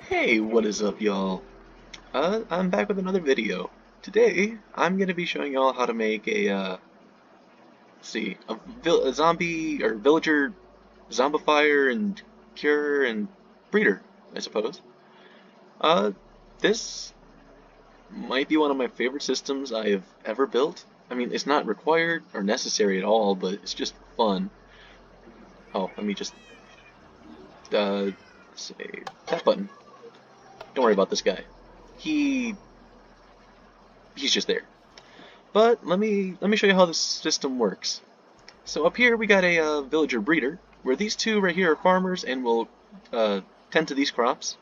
Hey, what is up, y'all? I'm back with another video. Today, I'm gonna be showing y'all how to make a zombie or villager zombifier and cure and breeder, I suppose. Uh, this might be one of my favorite systems I have ever built. I mean, it's not required or necessary at all, but it's just fun. Oh, let me just say that button. Don't worry about this guy. He he's just there. But let me show you how this system works. So up here we got a villager breeder, where these two right here are farmers and will tend to these crops,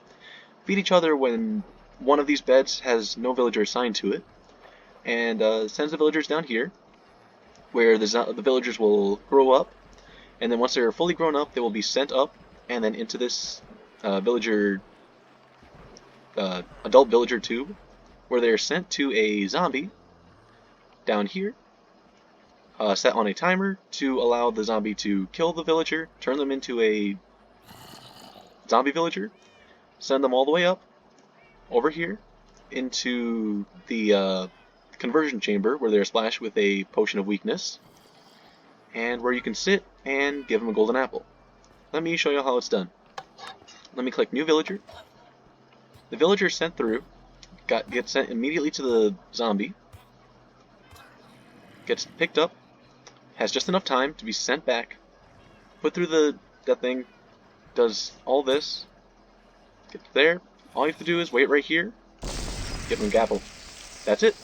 feed each other when one of these beds has no villager assigned to it, and sends the villagers down here, where the villagers will grow up, and then once they're fully grown up, they will be sent up, and then into this villager adult villager tube, where they are sent to a zombie down here, set on a timer to allow the zombie to kill the villager, turn them into a zombie villager, send them all the way up over here into the conversion chamber where they're splashed with a potion of weakness, and where you can sit and give them a golden apple. Let me show you how it's done. Let me click New Villager. The villager sent through gets sent immediately to the zombie, gets picked up, has just enough time to be sent back, put through that thing, does all this, get there. All you have to do is wait right here, give them a gapple. That's it.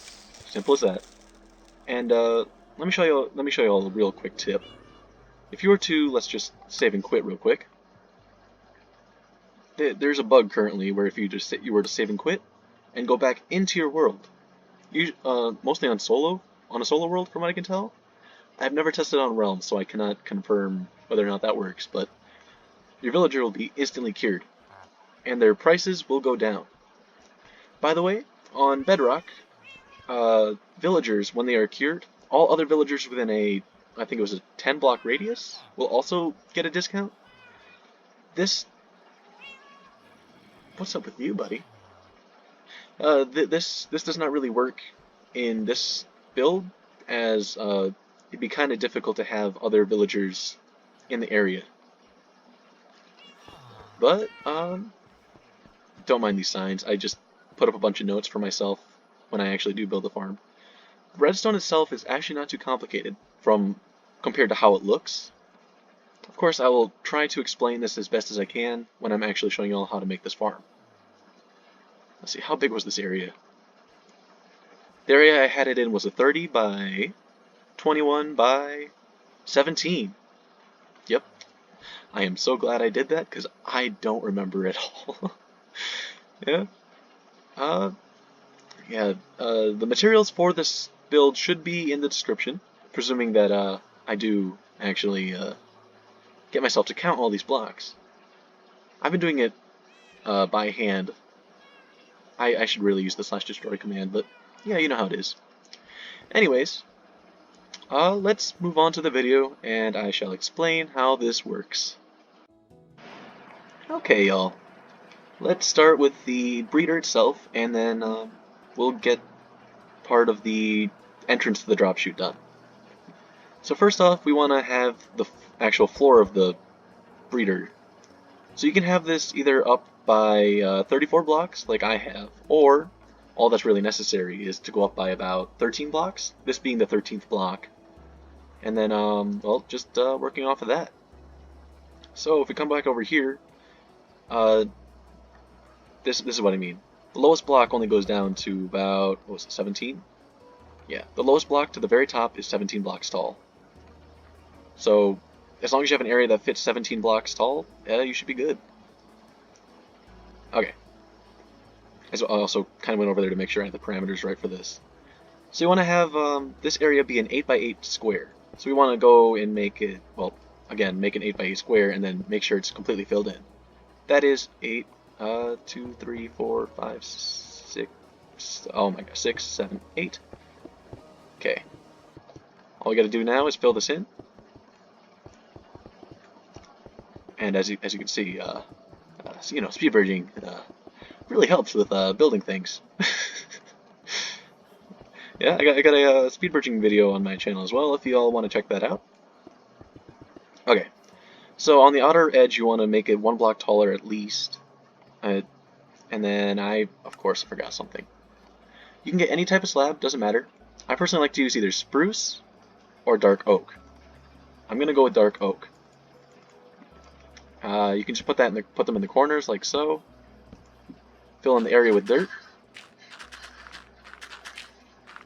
Simple as that. And let me show you all a real quick tip. If you were to, let's just save and quit real quick. There's a bug currently where if you were to save and quit and go back into your world, mostly on a solo world from what I can tell. I've never tested on realms, so I cannot confirm whether or not that works, but your villager will be instantly cured, and their prices will go down. By the way, on Bedrock, villagers, when they are cured, all other villagers within I think it was a 10 block radius, will also get a discount. This, what's up with you, buddy? This does not really work in this build, as it'd be kind of difficult to have other villagers in the area. But don't mind these signs. I just put up a bunch of notes for myself when I actually do build a farm. Redstone itself is actually not too complicated compared to how it looks. Of course, I will try to explain this as best as I can when I'm actually showing you all how to make this farm. Let's see, how big was this area? The area I had it in was a 30 by 21 by 17. Yep. I am so glad I did that because I don't remember at all. Yeah. Uh, the materials for this build should be in the description, presuming that I do actually get myself to count all these blocks. I've been doing it by hand. I should really use the /destroy command, but yeah, you know how it is. Anyways, let's move on to the video, and I shall explain how this works. Okay, y'all. Let's start with the breeder itself, and then we'll get part of the entrance to the drop chute done. So first off, we want to have the actual floor of the breeder. So you can have this either up by 34 blocks, like I have, or all that's really necessary is to go up by about 13 blocks, this being the 13th block, and then, well, just working off of that. So if we come back over here, this is what I mean. The lowest block only goes down to about, what was it, 17? Yeah, the lowest block to the very top is 17 blocks tall. So, as long as you have an area that fits 17 blocks tall, you should be good. Okay. I also kind of went over there to make sure I had the parameters right for this. So you want to have this area be an 8 by 8 square. So we want to go and make it, well, again, make an 8 by 8 square and then make sure it's completely filled in. That is 8, 2, 3, 4, 5, 6, oh my god, 6, 7, 8. Okay. All we got to do now is fill this in. And as you can see, you know, speed bridging really helps with building things. Yeah, I got a speed bridging video on my channel as well if you all want to check that out. Okay, so on the outer edge you want to make it 1 block taller at least. And then I, of course, forgot something. You can get any type of slab, doesn't matter. I personally like to use either spruce or dark oak. I'm gonna go with dark oak. You can just put them in the corners like so. Fill in the area with dirt.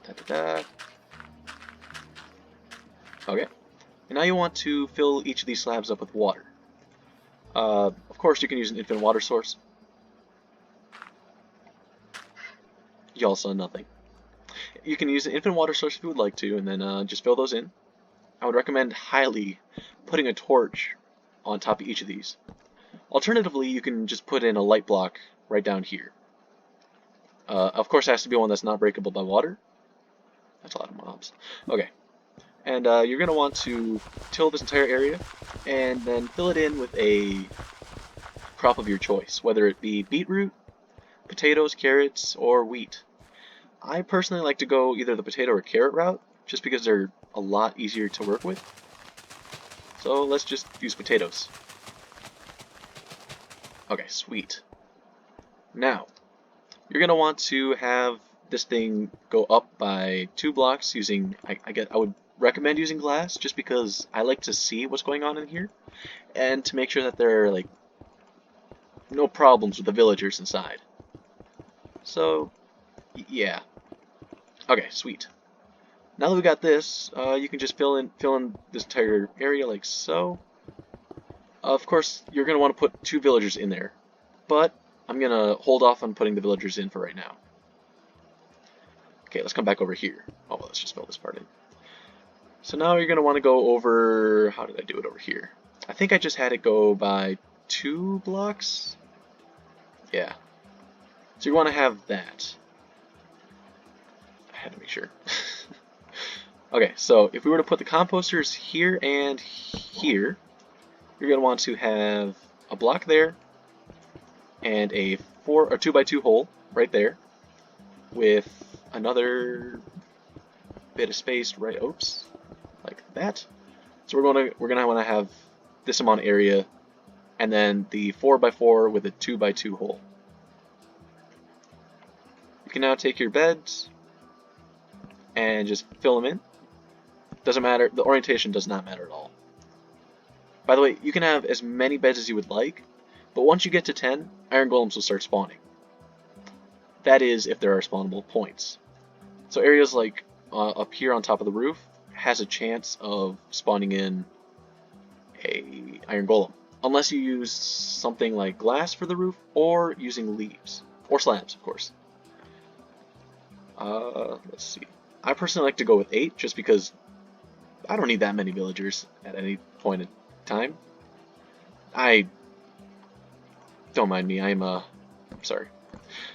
Da-da-da. Okay. And now you want to fill each of these slabs up with water. Of course, you can use an infinite water source. Y'all saw nothing. You can use an infinite water source if you would like to, and then just fill those in. I would recommend highly putting a torch on top of each of these. Alternatively, you can just put in a light block right down here. Of course, it has to be one that's not breakable by water. That's a lot of mobs. Okay. And you're going to want to till this entire area, and then fill it in with a crop of your choice, whether it be beetroot, potatoes, carrots, or wheat. I personally like to go either the potato or carrot route, just because they're a lot easier to work with. So let's just use potatoes. Okay, sweet. Now, you're going to want to have this thing go up by 2 blocks using, I would recommend using glass, just because I like to see what's going on in here, and to make sure that there are, like, no problems with the villagers inside. So, yeah. Okay, sweet. Now that we got this, you can just fill in this entire area like so. Of course, you're going to want to put 2 villagers in there, but I'm going to hold off on putting the villagers in for right now. Okay, let's come back over here. Oh, let's just fill this part in. So now you're going to want to go over, how did I do it over here? I think I just had it go by 2 blocks. Yeah. So you want to have that. I had to make sure. Okay, so if we were to put the composters here and here, you're going to want to have a block there and a 2x2 hole right there with another bit of space right, oops, like that. So we're gonna want to have this amount of area, and then the 4x4 with a 2x2 hole. You can now take your beds and just fill them in. Doesn't matter, the orientation does not matter at all. By the way, you can have as many beds as you would like, but once you get to 10, iron golems will start spawning. That is, if there are spawnable points. So areas like up here on top of the roof has a chance of spawning in a iron golem, unless you use something like glass for the roof or using leaves or slabs, of course. Let's see. I personally like to go with 8 just because I don't need that many villagers at any point in time. Don't mind me. I'm sorry.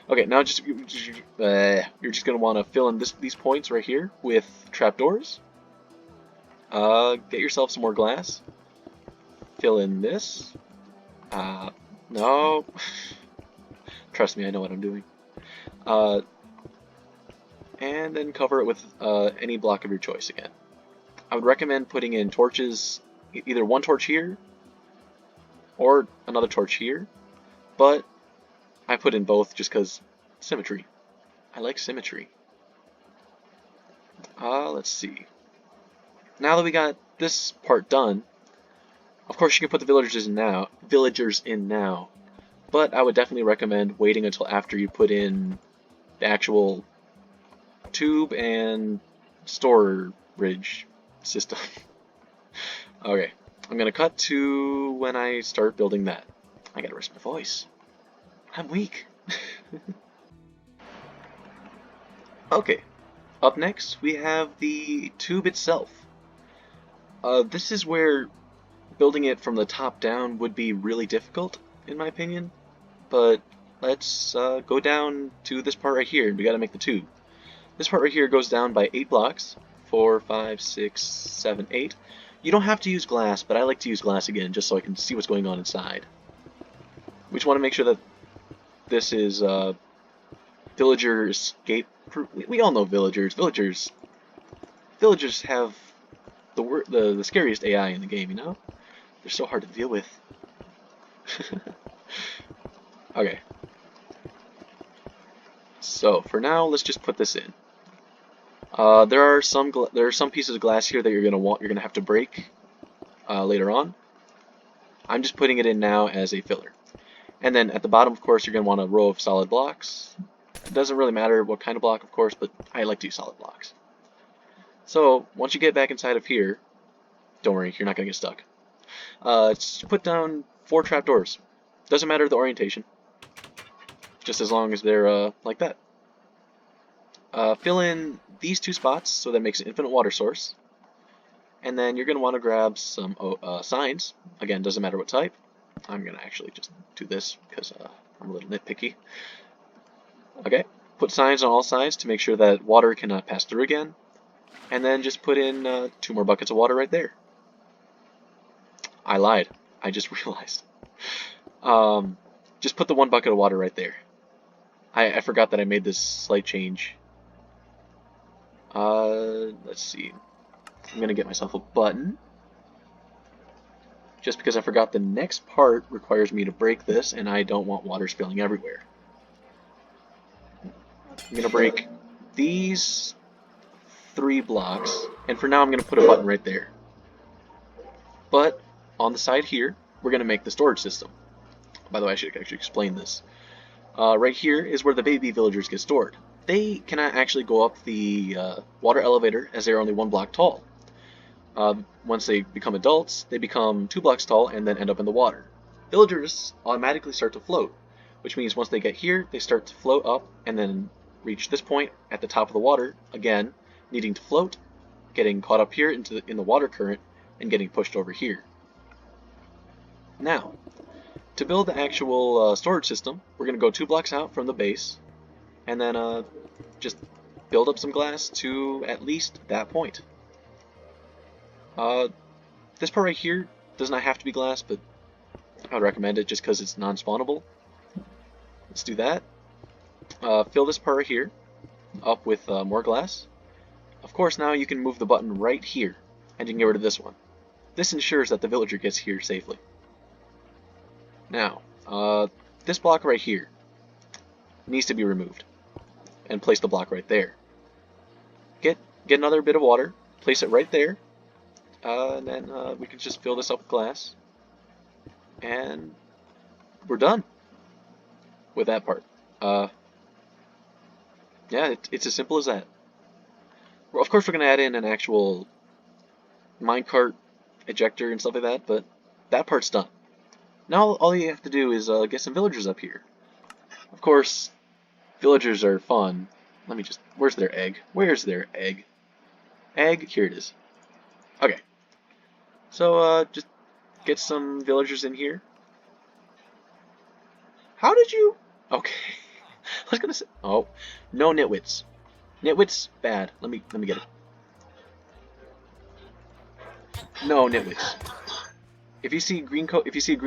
Okay, now you're just gonna want to fill in these points right here with trapdoors. Get yourself some more glass. Fill in this. No. Trust me, I know what I'm doing. And then cover it with any block of your choice again. I would recommend putting in torches, either 1 torch here or another torch here, but I put in both just because symmetry. I like symmetry. Let's see. Now that we got this part done, of course you can put the villagers in now, but I would definitely recommend waiting until after you put in the actual tube and storage system. Okay, I'm gonna cut to when I start building that. I gotta rest my voice. I'm weak. Okay, up next we have the tube itself. This is where building it from the top down would be really difficult, in my opinion, but let's go down to this part right here. We gotta make the tube. This part right here goes down by 8 blocks. 4, 5, 6, 7, 8. You don't have to use glass, but I like to use glass again just so I can see what's going on inside. We just want to make sure that This is villager escape. We all know villagers. Villagers have the scariest AI in the game. You know, they're so hard to deal with. Okay. So for now, let's just put this in. There are some pieces of glass here that you're gonna have to break later on. I'm just putting it in now as a filler. And then at the bottom, of course, you're gonna want a row of solid blocks. It doesn't really matter what kind of block, of course, but I like to use solid blocks. So once you get back inside of here, don't worry, you're not gonna get stuck. Just put down 4 trapdoors. Doesn't matter the orientation, just as long as they're like that. Fill in these 2 spots so that makes an infinite water source. And then you're going to want to grab some signs. Again, doesn't matter what type. I'm going to actually just do this because I'm a little nitpicky. Okay, put signs on all sides to make sure that water cannot pass through again. And then just put in 2 more buckets of water right there. I lied. I just realized. Just put the 1 bucket of water right there. I forgot that I made this slight change. Let's see. I'm gonna get myself a button. Just because I forgot the next part requires me to break this, and I don't want water spilling everywhere. I'm gonna break these 3 blocks, and for now I'm gonna put a button right there. But on the side here, we're gonna make the storage system. By the way, I should actually explain this. Right here is where the baby villagers get stored. They cannot actually go up the water elevator as they're only 1 block tall. Once they become adults, they become 2 blocks tall and then end up in the water. Villagers automatically start to float, which means once they get here, they start to float up and then reach this point at the top of the water, again, needing to float, getting caught up here in the water current, and getting pushed over here. Now, to build the actual storage system, we're going to go 2 blocks out from the base, and then just build up some glass to at least that point. This part right here does not have to be glass, but I would recommend it just because it's non-spawnable. Let's do that. Fill this part right here up with more glass. Of course, now you can move the button right here, and you can get rid of this one. This ensures that the villager gets here safely. Now, this block right here needs to be removed, and place the block right there. Get another bit of water, place it right there, and then we can just fill this up with glass, and we're done with that part. Yeah, it's as simple as that. Well, of course, we're going to add in an actual minecart ejector and stuff like that, but that part's done. Now all you have to do is get some villagers up here. Of course, villagers are fun. Let me just... Where's their egg? Where's their egg? Egg? Here it is. Okay. So, just get some villagers in here. How did you... Okay. I was gonna say... Oh. No nitwits. Nitwits, bad. Let me get it. No nitwits. If you see a green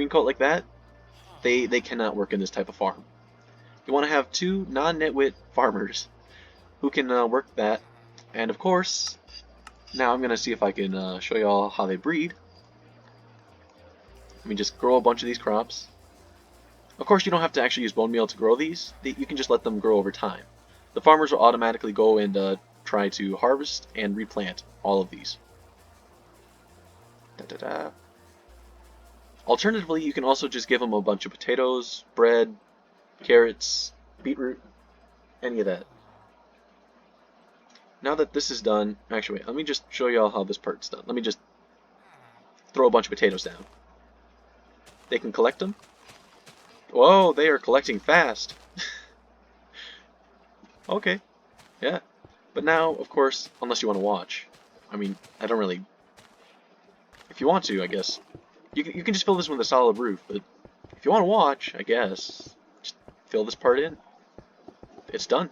coat like that, they cannot work in this type of farm. You want to have 2 non-nitwit farmers who can work that. And of course, now I'm gonna see if I can show you all how they breed. Let me just grow a bunch of these crops. Of course, you don't have to actually use bone meal to grow these. You can just let them grow over time. The farmers will automatically go and try to harvest and replant all of these. Alternatively, you can also just give them a bunch of potatoes, bread, carrots, beetroot, any of that. Now that this is done, actually wait, let me just show you all how this part's done. Let me just throw a bunch of potatoes down. They can collect them. Whoa, they are collecting fast. Okay, yeah. But now, of course, unless you want to watch. I mean, I don't really... If you want to, I guess. You can just fill this with a solid roof, but if you want to watch, I guess, just fill this part in. It's done.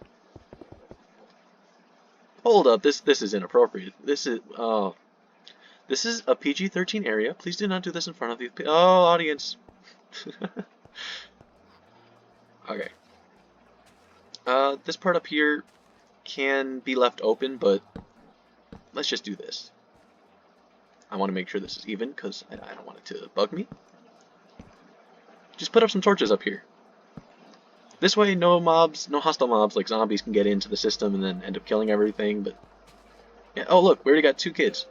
Hold up, this is inappropriate. This is a PG-13 area. Please do not do this in front of the audience. Okay. This part up here can be left open, but let's just do this. I want to make sure this is even because I don't want it to bug me. Just put up some torches up here. This way, no hostile mobs like zombies can get into the system and then end up killing everything. But yeah, oh look, we already got 2 kids.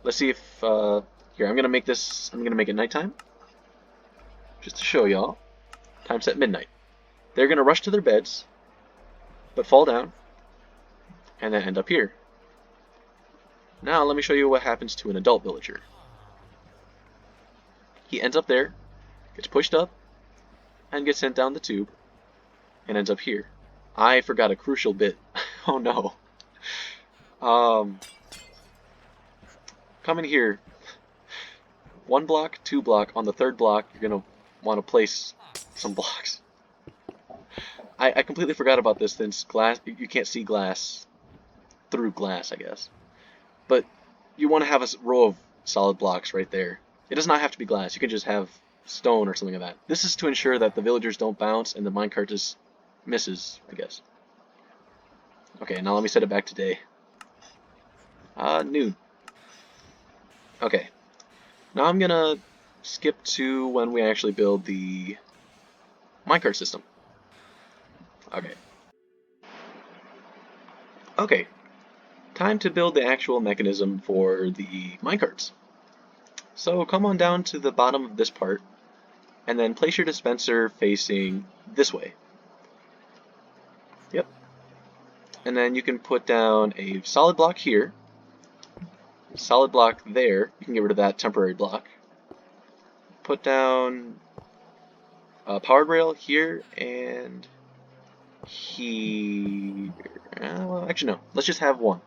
Let's see if here I'm gonna make it nighttime, just to show y'all. Time set midnight. They're gonna rush to their beds, but fall down, and then end up here. Now let me show you what happens to an adult villager. He ends up there, gets pushed up, and gets sent down the tube, and ends up here. I forgot a crucial bit. Oh no. Come in here. 1 block, 2 block. On the 3rd block, you're gonna want to place some blocks. I completely forgot about this since glass. You can't see glass through glass, I guess. But you want to have a row of solid blocks right there. It does not have to be glass. You can just have stone or something like that. This is to ensure that the villagers don't bounce and the minecart just misses, I guess. Okay, now let me set it back to day. Noon. Okay. Now I'm gonna skip to when we actually build the minecart system. Okay. Okay. Time to build the actual mechanism for the minecarts. So come on down to the bottom of this part, and then place your dispenser facing this way. Yep. And then you can put down a solid block here, solid block there. You can get rid of that temporary block. Put down a powered rail here and here. Well, actually no. Let's just have one.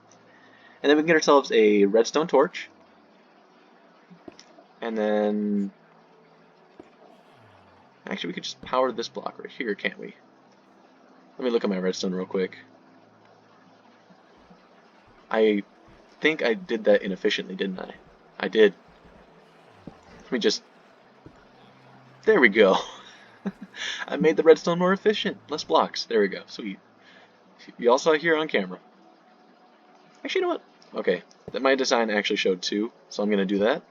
And then we can get ourselves a redstone torch. And then actually we could just power this block right here, can't we? Let me look at my redstone real quick. I think I did that inefficiently, didn't I? I did. Let me just... There we go. I made the redstone more efficient. Less blocks. There we go. Sweet. You all saw it here on camera. Actually, you know what? Okay. My design actually showed 2, so I'm going to do that.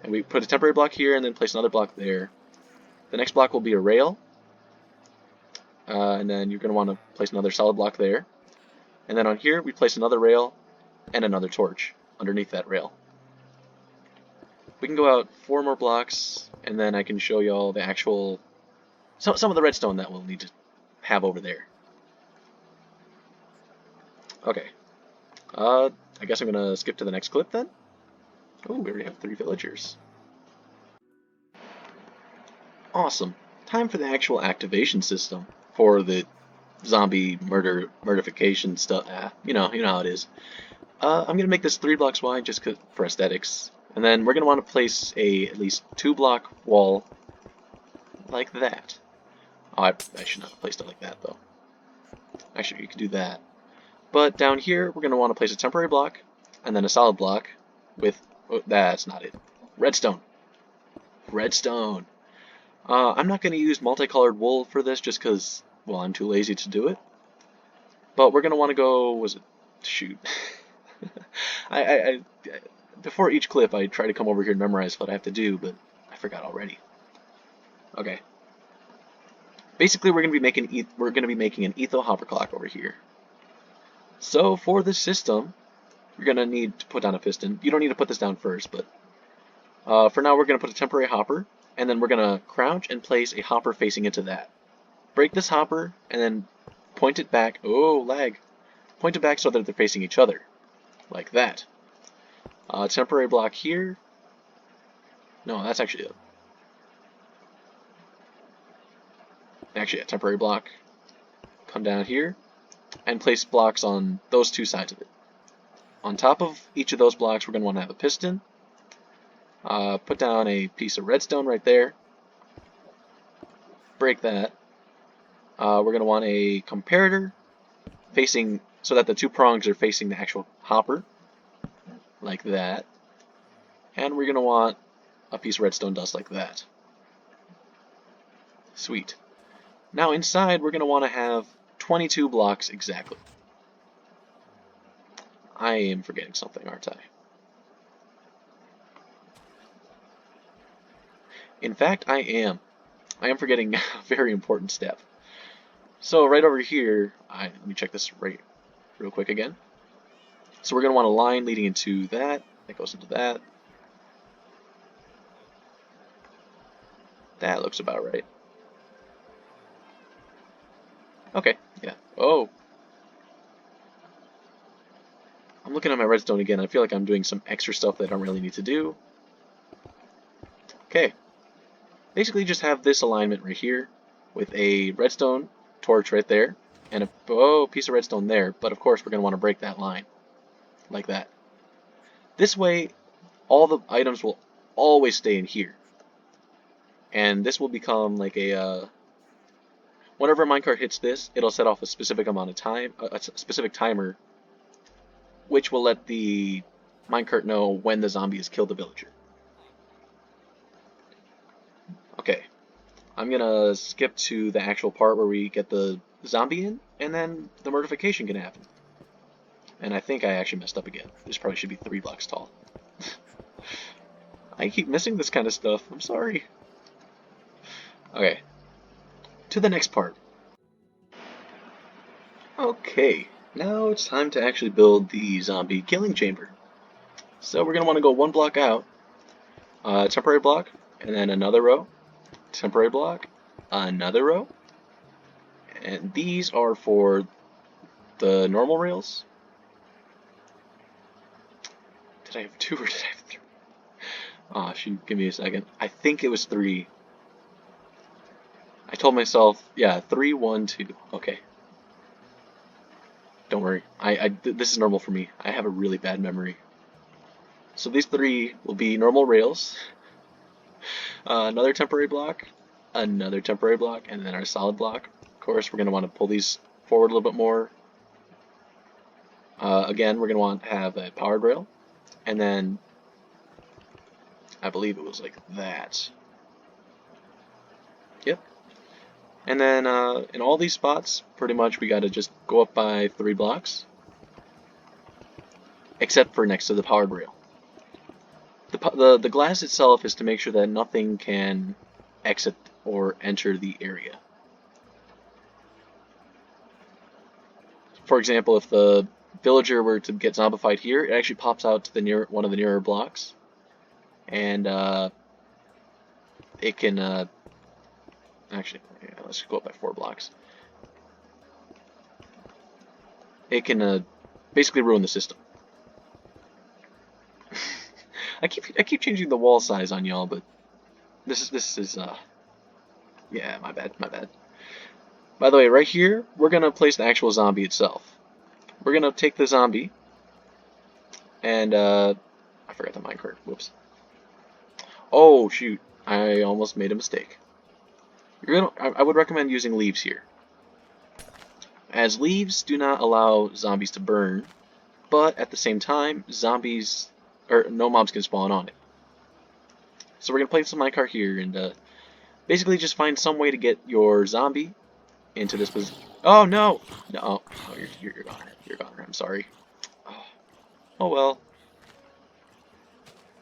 And we put a temporary block here and then place another block there. The next block will be a rail. And then you're going to want to place another solid block there. And then on here, we place another rail and another torch underneath that rail. We can go out 4 more blocks, and then I can show you all the actual... some of the redstone that we'll need to have over there. Okay. I guess I'm going to skip to the next clip then. Oh, we already have 3 villagers. Awesome. Time for the actual activation system for the zombie murdification stuff. You know how it is. I'm gonna make this 3 blocks wide just for aesthetics, and then we're gonna want to place at least 2 block wall like that. Oh, I should not have placed it like that though. Actually, you could do that. But down here, we're gonna want to place a temporary block and then a solid block with. Oh, that's not it. Redstone. Redstone. I'm not gonna use multicolored wool for this just because, well, I'm too lazy to do it. But we're gonna want to go. Shoot. I before each clip I try to come over here and memorize what I have to do, but I forgot already. Okay. Basically, we're gonna be making an Etho hopper clock over here. So for this system, you're gonna need to put down a piston. You don't need to put this down first, but for now we're gonna put a temporary hopper, and then we're gonna crouch and place a hopper facing into that. Break this hopper and then point it back. Oh, lag. Point it back so that they're facing each other, like that. Temporary block here. No, that's actually a temporary block. Come down here and place blocks on those 2 sides of it. On top of each of those blocks, we're going to want to have a piston. Put down a piece of redstone right there. Break that. We're going to want a comparator facing so that the 2 prongs are facing the actual hopper, like that. And we're going to want a piece of redstone dust like that. Sweet. Now inside we're going to want to have 22 blocks exactly. I am forgetting something, aren't I? In fact, I am. I am forgetting a very important step. So right over here, let me check this right real quick again. So we're going to want a line leading into that. That goes into that. That looks about right. Okay, yeah. Oh. I'm looking at my redstone again. I feel like I'm doing some extra stuff that I don't really need to do. Okay. Basically just have this alignment right here with a redstone torch right there and a piece of redstone there, but of course we're going to want to break that line like that. This way all the items will always stay in here, and this will become like a whenever a minecart hits this, it'll set off a specific amount of time, a specific timer, which will let the minecart know when the zombie has killed the villager. Okay, I'm gonna skip to the actual part where we get the zombie in, and then the murdification can happen. And I think I actually messed up again. This probably should be 3 blocks tall. I keep missing this kind of stuff. I'm sorry. Okay, to the next part. Okay, now it's time to actually build the zombie killing chamber. So we're gonna want to go 1 block out, temporary block, and then another row, temporary block, another row, and these are for the normal rails. Did I have 2 or did I have 3? Oh, shoot, give me a second. I think it was 3. I told myself, yeah, 3, 1, 2. Okay. Don't worry. This is normal for me. I have a really bad memory. So these 3 will be normal rails, another temporary block, another temporary block, and then our solid block. Of course, we're going to want to pull these forward a little bit more. Again, we're going to want to have a powered rail, and then I believe it was like that. Yep. And then in all these spots, pretty much we got to just go up by 3 blocks, except for next to the powered rail. The glass itself is to make sure that nothing can exit or enter the area. For example, if the villager were to get zombified here, it actually pops out to the one of the nearer blocks, and it can actually, yeah, let's go up by 4 blocks. It can basically ruin the system. I keep changing the wall size on y'all, but this is yeah, my bad. By the way, right here we're gonna place the actual zombie itself. We're gonna take the zombie and I forgot the minecart. Whoops. Oh shoot! I almost made a mistake. I would recommend using leaves here, as leaves do not allow zombies to burn, but at the same time, zombies or no mobs can spawn on it. So we're gonna place the minecart here and basically just find some way to get your zombie into this position. Oh no! No, oh, you're goner. You're goner. I'm sorry. Oh well.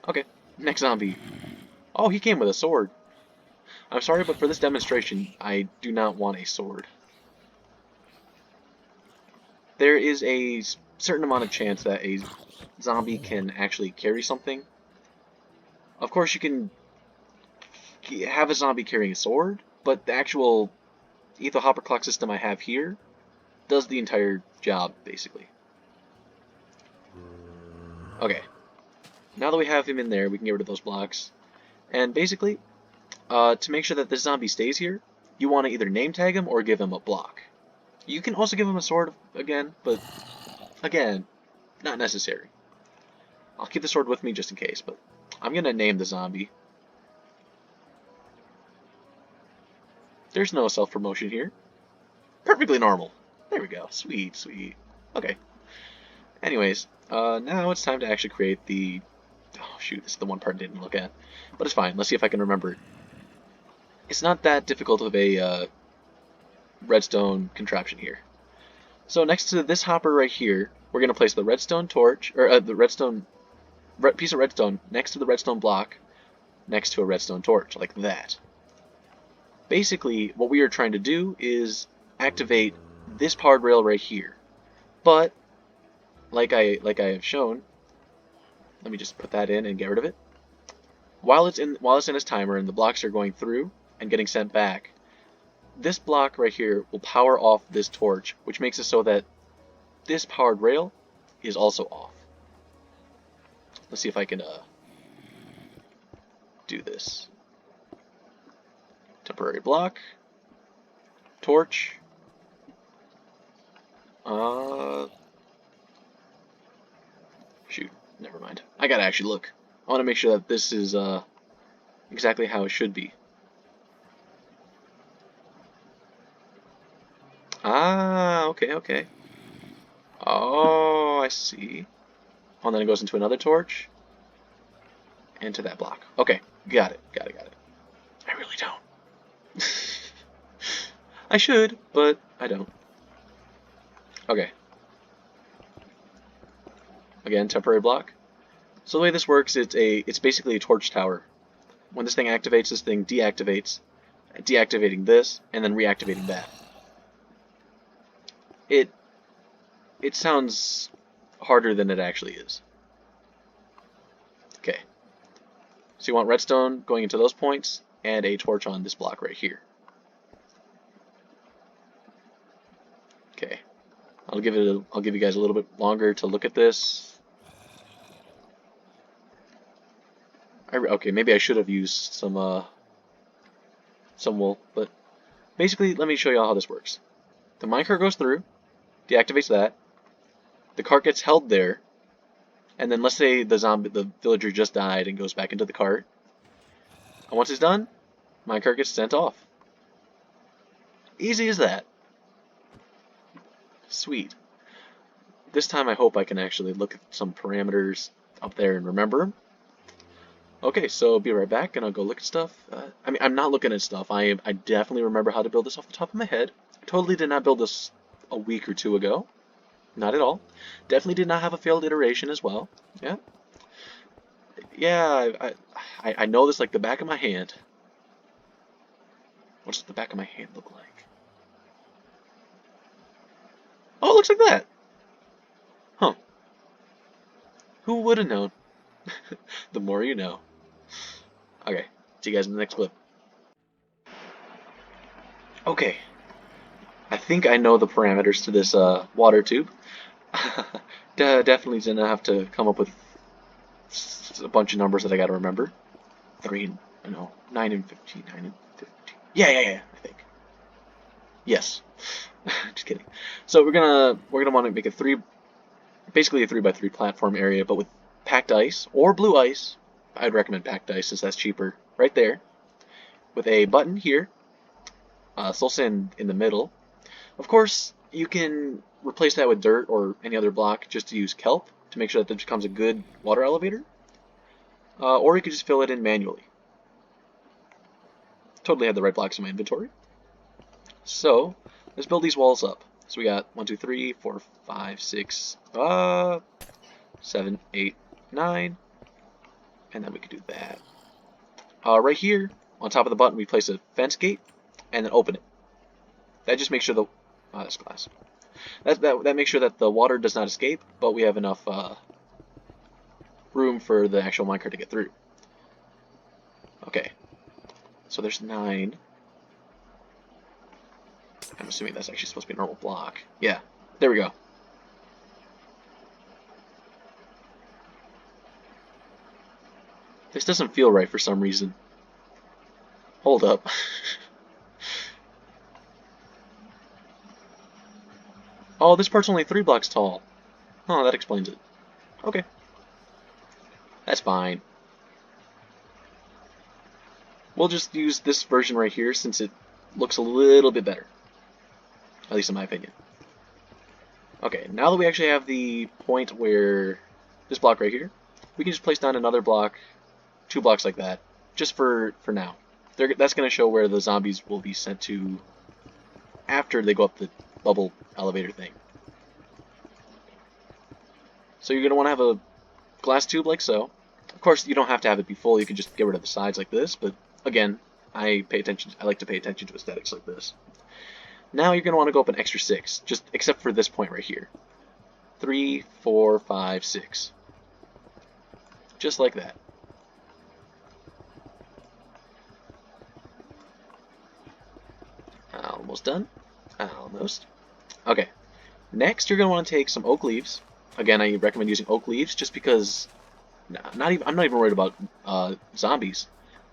Okay, next zombie. Oh, he came with a sword. I'm sorry, but for this demonstration, I do not want a sword. There is a certain amount of chance that a zombie can actually carry something. Of course, you can have a zombie carrying a sword, but the actual Etho hopper clock system I have here does the entire job, basically. Okay. Now that we have him in there, we can get rid of those blocks. And basically, to make sure that this zombie stays here, you want to either name tag him or give him a block. You can also give him a sword again, but again, not necessary. I'll keep the sword with me just in case, but I'm going to name the zombie. There's no self-promotion here. Perfectly normal. There we go. Sweet, sweet. Okay. Anyways, now it's time to actually create the... Oh shoot, this is the one part I didn't look at. But it's fine. Let's see if I can remember it. It's not that difficult of a redstone contraption here. So next to this hopper right here, we're going to place the redstone torch, or the redstone piece of redstone next to the redstone block, next to a redstone torch, like that. Basically, what we are trying to do is activate this powered rail right here. But like I have shown, let me just put that in and get rid of it. While it's in its timer and the blocks are going through and getting sent back, this block right here will power off this torch, which makes it so that this powered rail is also off. Let's see if I can do this. Temporary block, torch. Shoot, never mind. I gotta actually look. I want to make sure that this is exactly how it should be. Ah, okay, okay. Oh, I see. Oh, and then it goes into another torch. Into that block. Okay, got it, got it, got it. I really don't. I should, but I don't. Okay. Again, temporary block. So the way this works, it's basically a torch tower. When this thing activates, this thing deactivates, deactivating this, and then reactivating that. It sounds harder than it actually is. Okay. So you want redstone going into those points, and a torch on this block right here. Okay. I'll give you guys a little bit longer to look at this. Okay, maybe I should have used some wool, but basically, let me show you all how this works. The minecart goes through, deactivates that. The cart gets held there, and then let's say the villager just died and goes back into the cart. And once it's done, minecart gets sent off. Easy as that. Sweet. This time I hope I can actually look at some parameters up there and remember them. Okay, so be right back, and I'll go look at stuff. I mean, I'm not looking at stuff. I definitely remember how to build this off the top of my head. I totally did not build this a week or two ago. Not at all. Definitely did not have a failed iteration as well. Yeah. Yeah, I know this like the back of my hand. What does the back of my hand look like? Oh, it looks like that. Huh. Who would have known? The more you know. Okay, see you guys in the next clip. Okay, I think I know the parameters to this water tube. Definitely didn't have to come up with a bunch of numbers that I gotta remember. 9 and 15, 9 and 15. Yeah, I think. Yes. Just kidding. So we're gonna want to make basically a 3x3 platform area, but with packed ice or blue ice. I'd recommend packed ice since that's cheaper. Right there, with a button here, soul sand in the middle. Of course, you can replace that with dirt or any other block just to use kelp to make sure that it becomes a good water elevator. Or you could just fill it in manually. Totally had the right blocks in my inventory. So let's build these walls up. So we got 1, 2, 3, 4, 5, 6, 7, 8, 9, and then we could do that. Right here on top of the button, we place a fence gate and then open it. That just makes sure that's glass. That makes sure that the water does not escape, but we have enough room for the actual minecart to get through. Okay, so there's 9. I'm assuming that's actually supposed to be a normal block. Yeah, there we go. This doesn't feel right for some reason. Hold up. Oh, this part's only 3 blocks tall. Oh, that explains it. Okay. That's fine. We'll just use this version right here since it looks a little bit better. At least in my opinion. Okay, now that we actually have the point where this block right here, we can just place down another block, 2 blocks like that, just for now. That's going to show where the zombies will be sent to after they go up the bubble elevator thing. So you're going to want to have a glass tube like so. Of course, you don't have to have it be full. You can just get rid of the sides like this. But again, I like to pay attention to aesthetics like this. Now you're going to want to go up an extra 6, just except for this point right here. 3, 4, 5, 6. Just like that. Almost done. Almost. Okay. Next, you're going to want to take some oak leaves. Again, I recommend using oak leaves just because I'm not even worried about zombies.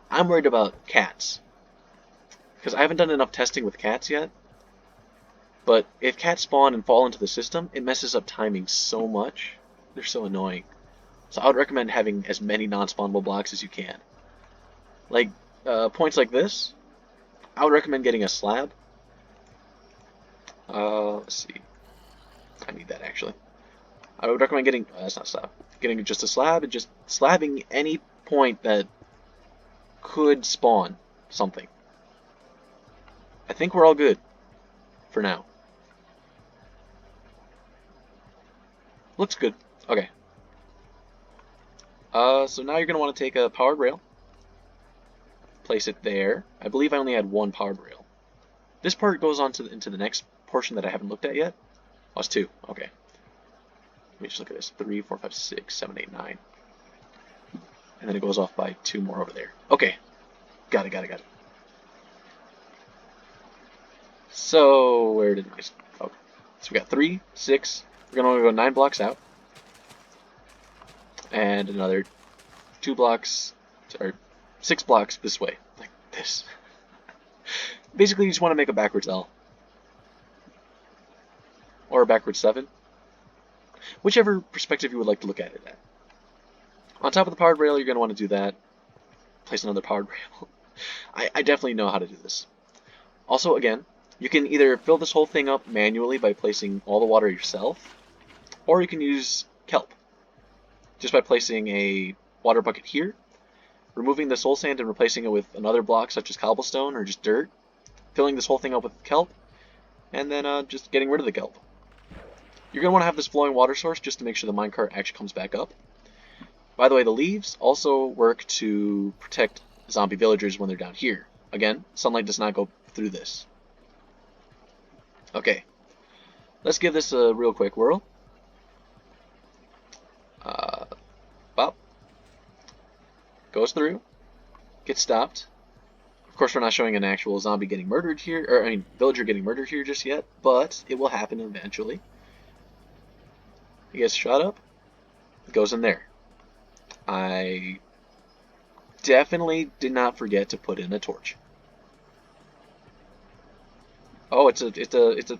I'm worried about cats. Because I haven't done enough testing with cats yet. But if cats spawn and fall into the system, it messes up timing so much. They're so annoying. So I would recommend having as many non-spawnable blocks as you can. Like, points like this, I would recommend getting a slab. Let's see. I need that, actually. I would recommend getting, that's not a slab. Getting just a slab and just slabbing any point that could spawn something. I think we're all good for now. Looks good. Okay. So now you're going to want to take a powered rail. Place it there. I believe I only had one powered rail. This part goes on to into the next portion that I haven't looked at yet. Oh, it's 2. Okay. Let me just look at this. 3, 4, 5, 6, 7, 8, 9. And then it goes off by 2 more over there. Okay. Got it. So, where did my... Oh. So we got 3, 6. We're going to go 9 blocks out. And another 2 blocks, or 6 blocks this way. Like this. Basically, you just want to make a backwards L. Or a backwards 7. Whichever perspective you would like to look at it at. On top of the powered rail, you're going to want to do that. Place another powered rail. I definitely know how to do this. Also, again, you can either fill this whole thing up manually by placing all the water yourself, or you can use kelp. Just by placing a water bucket here, removing the soul sand and replacing it with another block such as cobblestone or just dirt, filling this whole thing up with kelp, and then just getting rid of the kelp. You're going to want to have this flowing water source just to make sure the minecart actually comes back up. By the way, the leaves also work to protect zombie villagers when they're down here. Again, sunlight does not go through this. Okay, let's give this a real quick whirl. Bop. Goes through. Gets stopped. Of course, we're not showing an actual zombie getting murdered here, or I mean, villager getting murdered here just yet, but it will happen eventually. He gets shot up. Goes in there. I definitely did not forget to put in a torch. Oh, it's a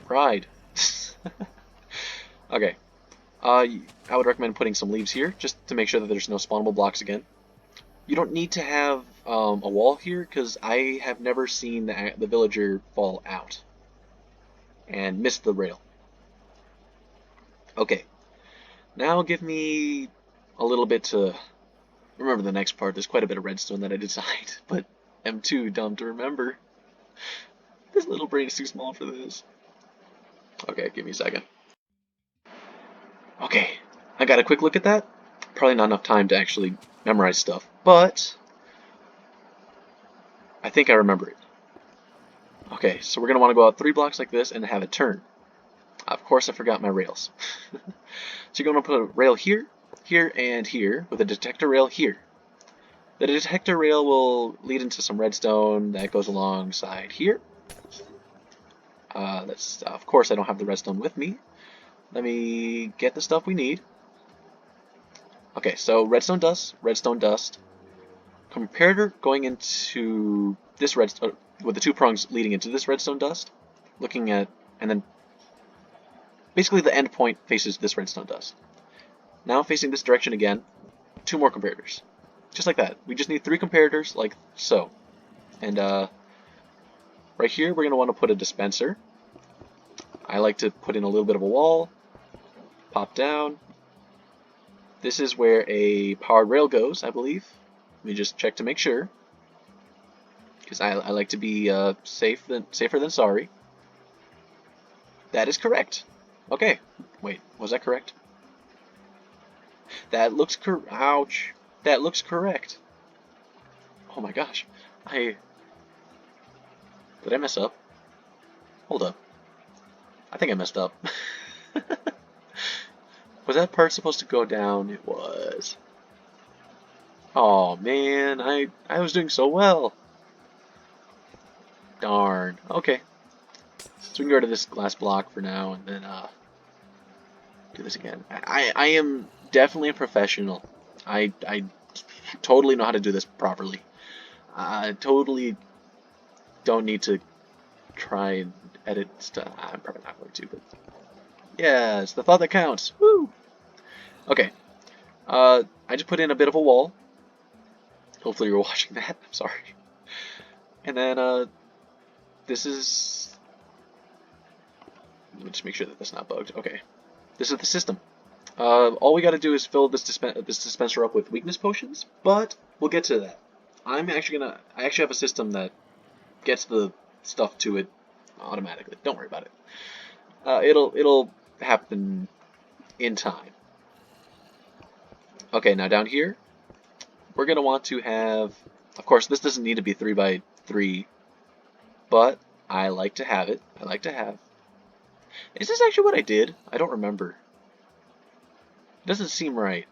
pride. Okay. I would recommend putting some leaves here, just to make sure that there's no spawnable blocks again. You don't need to have a wall here, because I have never seen the villager fall out and miss the rail. Okay. Now give me a little bit to remember the next part. There's quite a bit of redstone that I designed, but am too dumb to remember. This little brain is too small for this. Okay, give me a second. Okay, I got a quick look at that. Probably not enough time to actually memorize stuff, but I think I remember it. Okay, so we're going to want to go out 3 blocks like this and have a turn. Of course, I forgot my rails. So you're going to put a rail here, here, and here, with a detector rail here. The detector rail will lead into some redstone that goes alongside here. Of course, I don't have the redstone with me. Let me get the stuff we need. Okay, so redstone dust, comparator going into this redstone, with the 2 prongs leading into this redstone dust, looking at, and then basically the end point faces this redstone dust. Now facing this direction again, 2 more comparators. Just like that. We just need 3 comparators, like so. And right here, we're going to want to put a dispenser. I like to put in a little bit of a wall, pop down. This is where a powered rail goes, I believe. Let me just check to make sure, because I like to be safer than sorry. That is correct. Okay, wait, was that correct? That looks ouch. That looks correct. Oh my gosh. Did I mess up? Hold up. I think I messed up. Was that part supposed to go down? It was. Oh man, I was doing so well. Darn. Okay. So we can go to this glass block for now and then do this again. I am definitely a professional. I totally know how to do this properly. I totally don't need to try and edit stuff. I'm probably not going to, but yeah, it's the thought that counts. Woo! Okay. I just put in a bit of a wall. Hopefully you're watching that. I'm sorry. And then this is. Let me just make sure that that's not bugged. Okay. This is the system. All we got to do is fill this dispenser up with weakness potions, but we'll get to that. I actually have a system that gets the stuff to it automatically. Don't worry about it. It'll happen in time. Okay, now down here, we're gonna want to have. Of course, this doesn't need to be 3 by 3, but I like to have it. I like to have. Is this actually what I did? I don't remember. It doesn't seem right.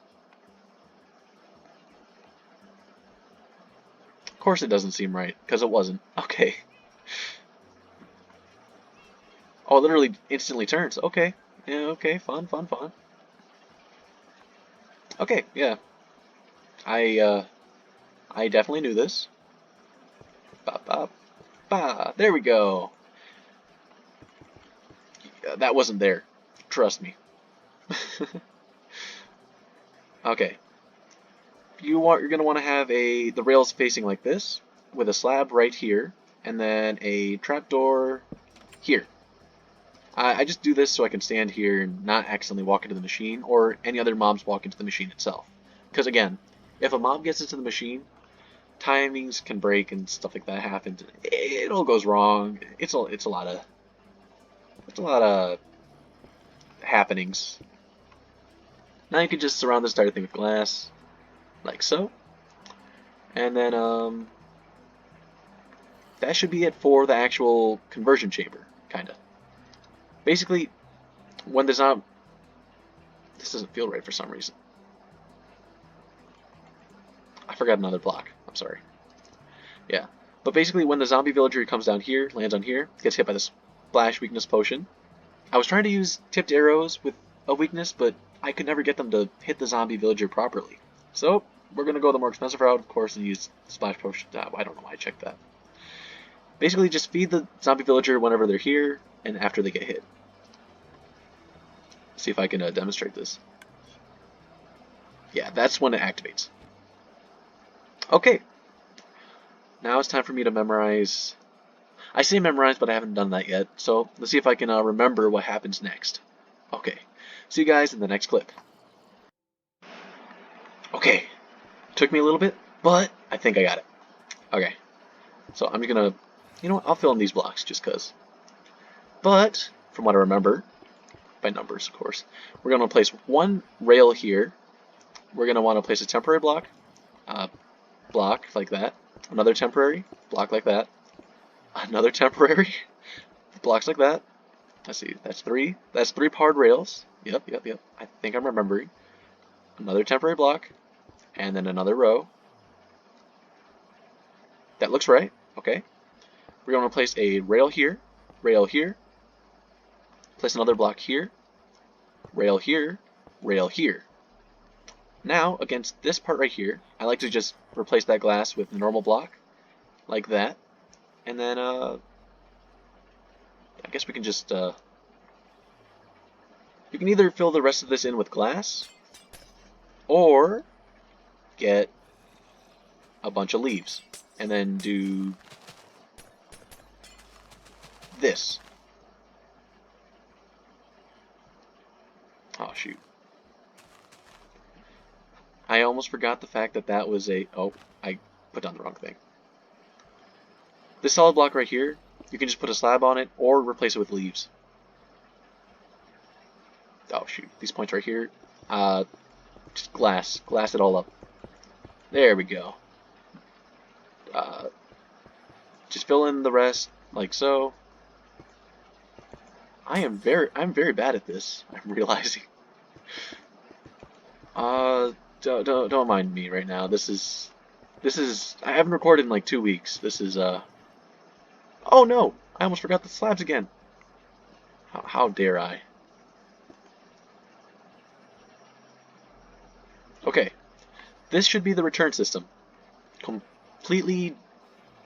Of course it doesn't seem right, because it wasn't. Okay. Oh, it literally instantly turns. Okay. Yeah, okay. Fun, fun, fun. Okay, yeah. I definitely knew this. Ba ba ba. There we go. That wasn't there. Trust me. Okay. You're gonna want to have the rails facing like this, with a slab right here, and then a trapdoor here. I just do this so I can stand here and not accidentally walk into the machine, or any other mobs walk into the machine itself. Because again, if a mob gets into the machine, timings can break and stuff like that happens. It all goes wrong. It's a lot of happenings. Now you can just surround this entire thing with glass, like so, and then that should be it for the actual conversion chamber, kinda. Basically, when there's not, this doesn't feel right for some reason. I forgot another block. I'm sorry. Yeah, but basically, when the zombie villager comes down here, lands on here, gets hit by this splash weakness potion. I was trying to use tipped arrows with a weakness, but I could never get them to hit the zombie villager properly. So we're gonna go the more expensive route, of course, and use splash potion. I don't know why I checked that. Basically, just feed the zombie villager whenever they're here and after they get hit. See if I can demonstrate this. Yeah, that's when it activates. Okay. Now it's time for me to memorize. I say memorize, but I haven't done that yet. So let's see if I can remember what happens next. Okay. See you guys in the next clip. Okay. Took me a little bit, but I think I got it. Okay. So I'm gonna, you know what? I'll fill in these blocks just cause. But from what I remember, by numbers, of course, we're gonna place one rail here. We're gonna want to place a temporary block like that. Another temporary block like that. Another temporary blocks like that. Let's see, that's 3. That's 3 powered rails. Yep. I think I'm remembering. Another temporary block, and then another row. That looks right. Okay. We're going to place a rail here, place another block here, rail here, rail here. Now, against this part right here, I like to just replace that glass with a normal block, like that. And then, I guess we can just, you can either fill the rest of this in with glass, or get a bunch of leaves, and then do this. Oh, shoot. I almost forgot the fact that that was a... Oh, I put down the wrong thing. This solid block right here, you can just put a slab on it or replace it with leaves. Oh, shoot. These points right here. Just glass it all up. There we go. Just fill in the rest like so. I'm very bad at this. I'm realizing. Don't mind me right now. This is I haven't recorded in like 2 weeks. This is oh no! I almost forgot the slabs again. How dare I? Okay, this should be the return system. Completely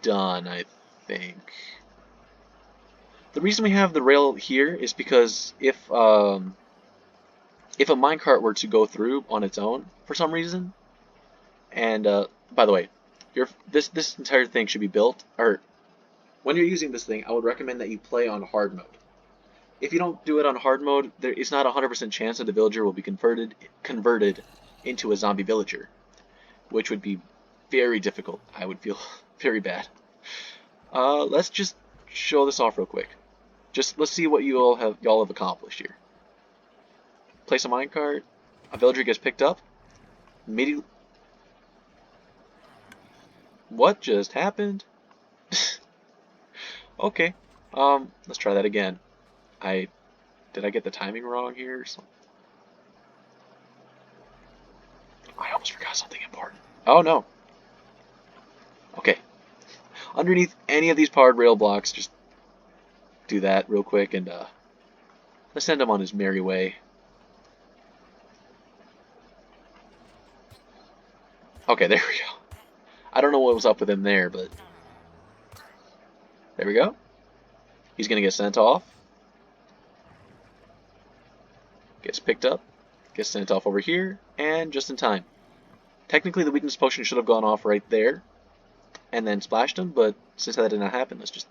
done, I think. The reason we have the rail here is because if a minecart were to go through on its own for some reason, and by the way, this entire thing should be built, or when you're using this thing, I would recommend that you play on hard mode. If you don't do it on hard mode, there is not a 100% chance that the villager will be converted into a zombie villager, which would be very difficult. I would feel very bad. Let's just show this off real quick. Let's see what y'all have accomplished here. Place a minecart. A villager gets picked up. Immediately. What just happened? Okay. Let's try that again. Did I get the timing wrong here or something? I almost forgot something important. Oh no. Okay. Underneath any of these powered rail blocks, just do that real quick and let's send him on his merry way. Okay, there we go. I don't know what was up with him there, but there we go. He's gonna get sent off. Gets picked up. Gets sent off over here, and just in time. Technically, the weakness potion should have gone off right there, and then splashed him, but since that did not happen, let's just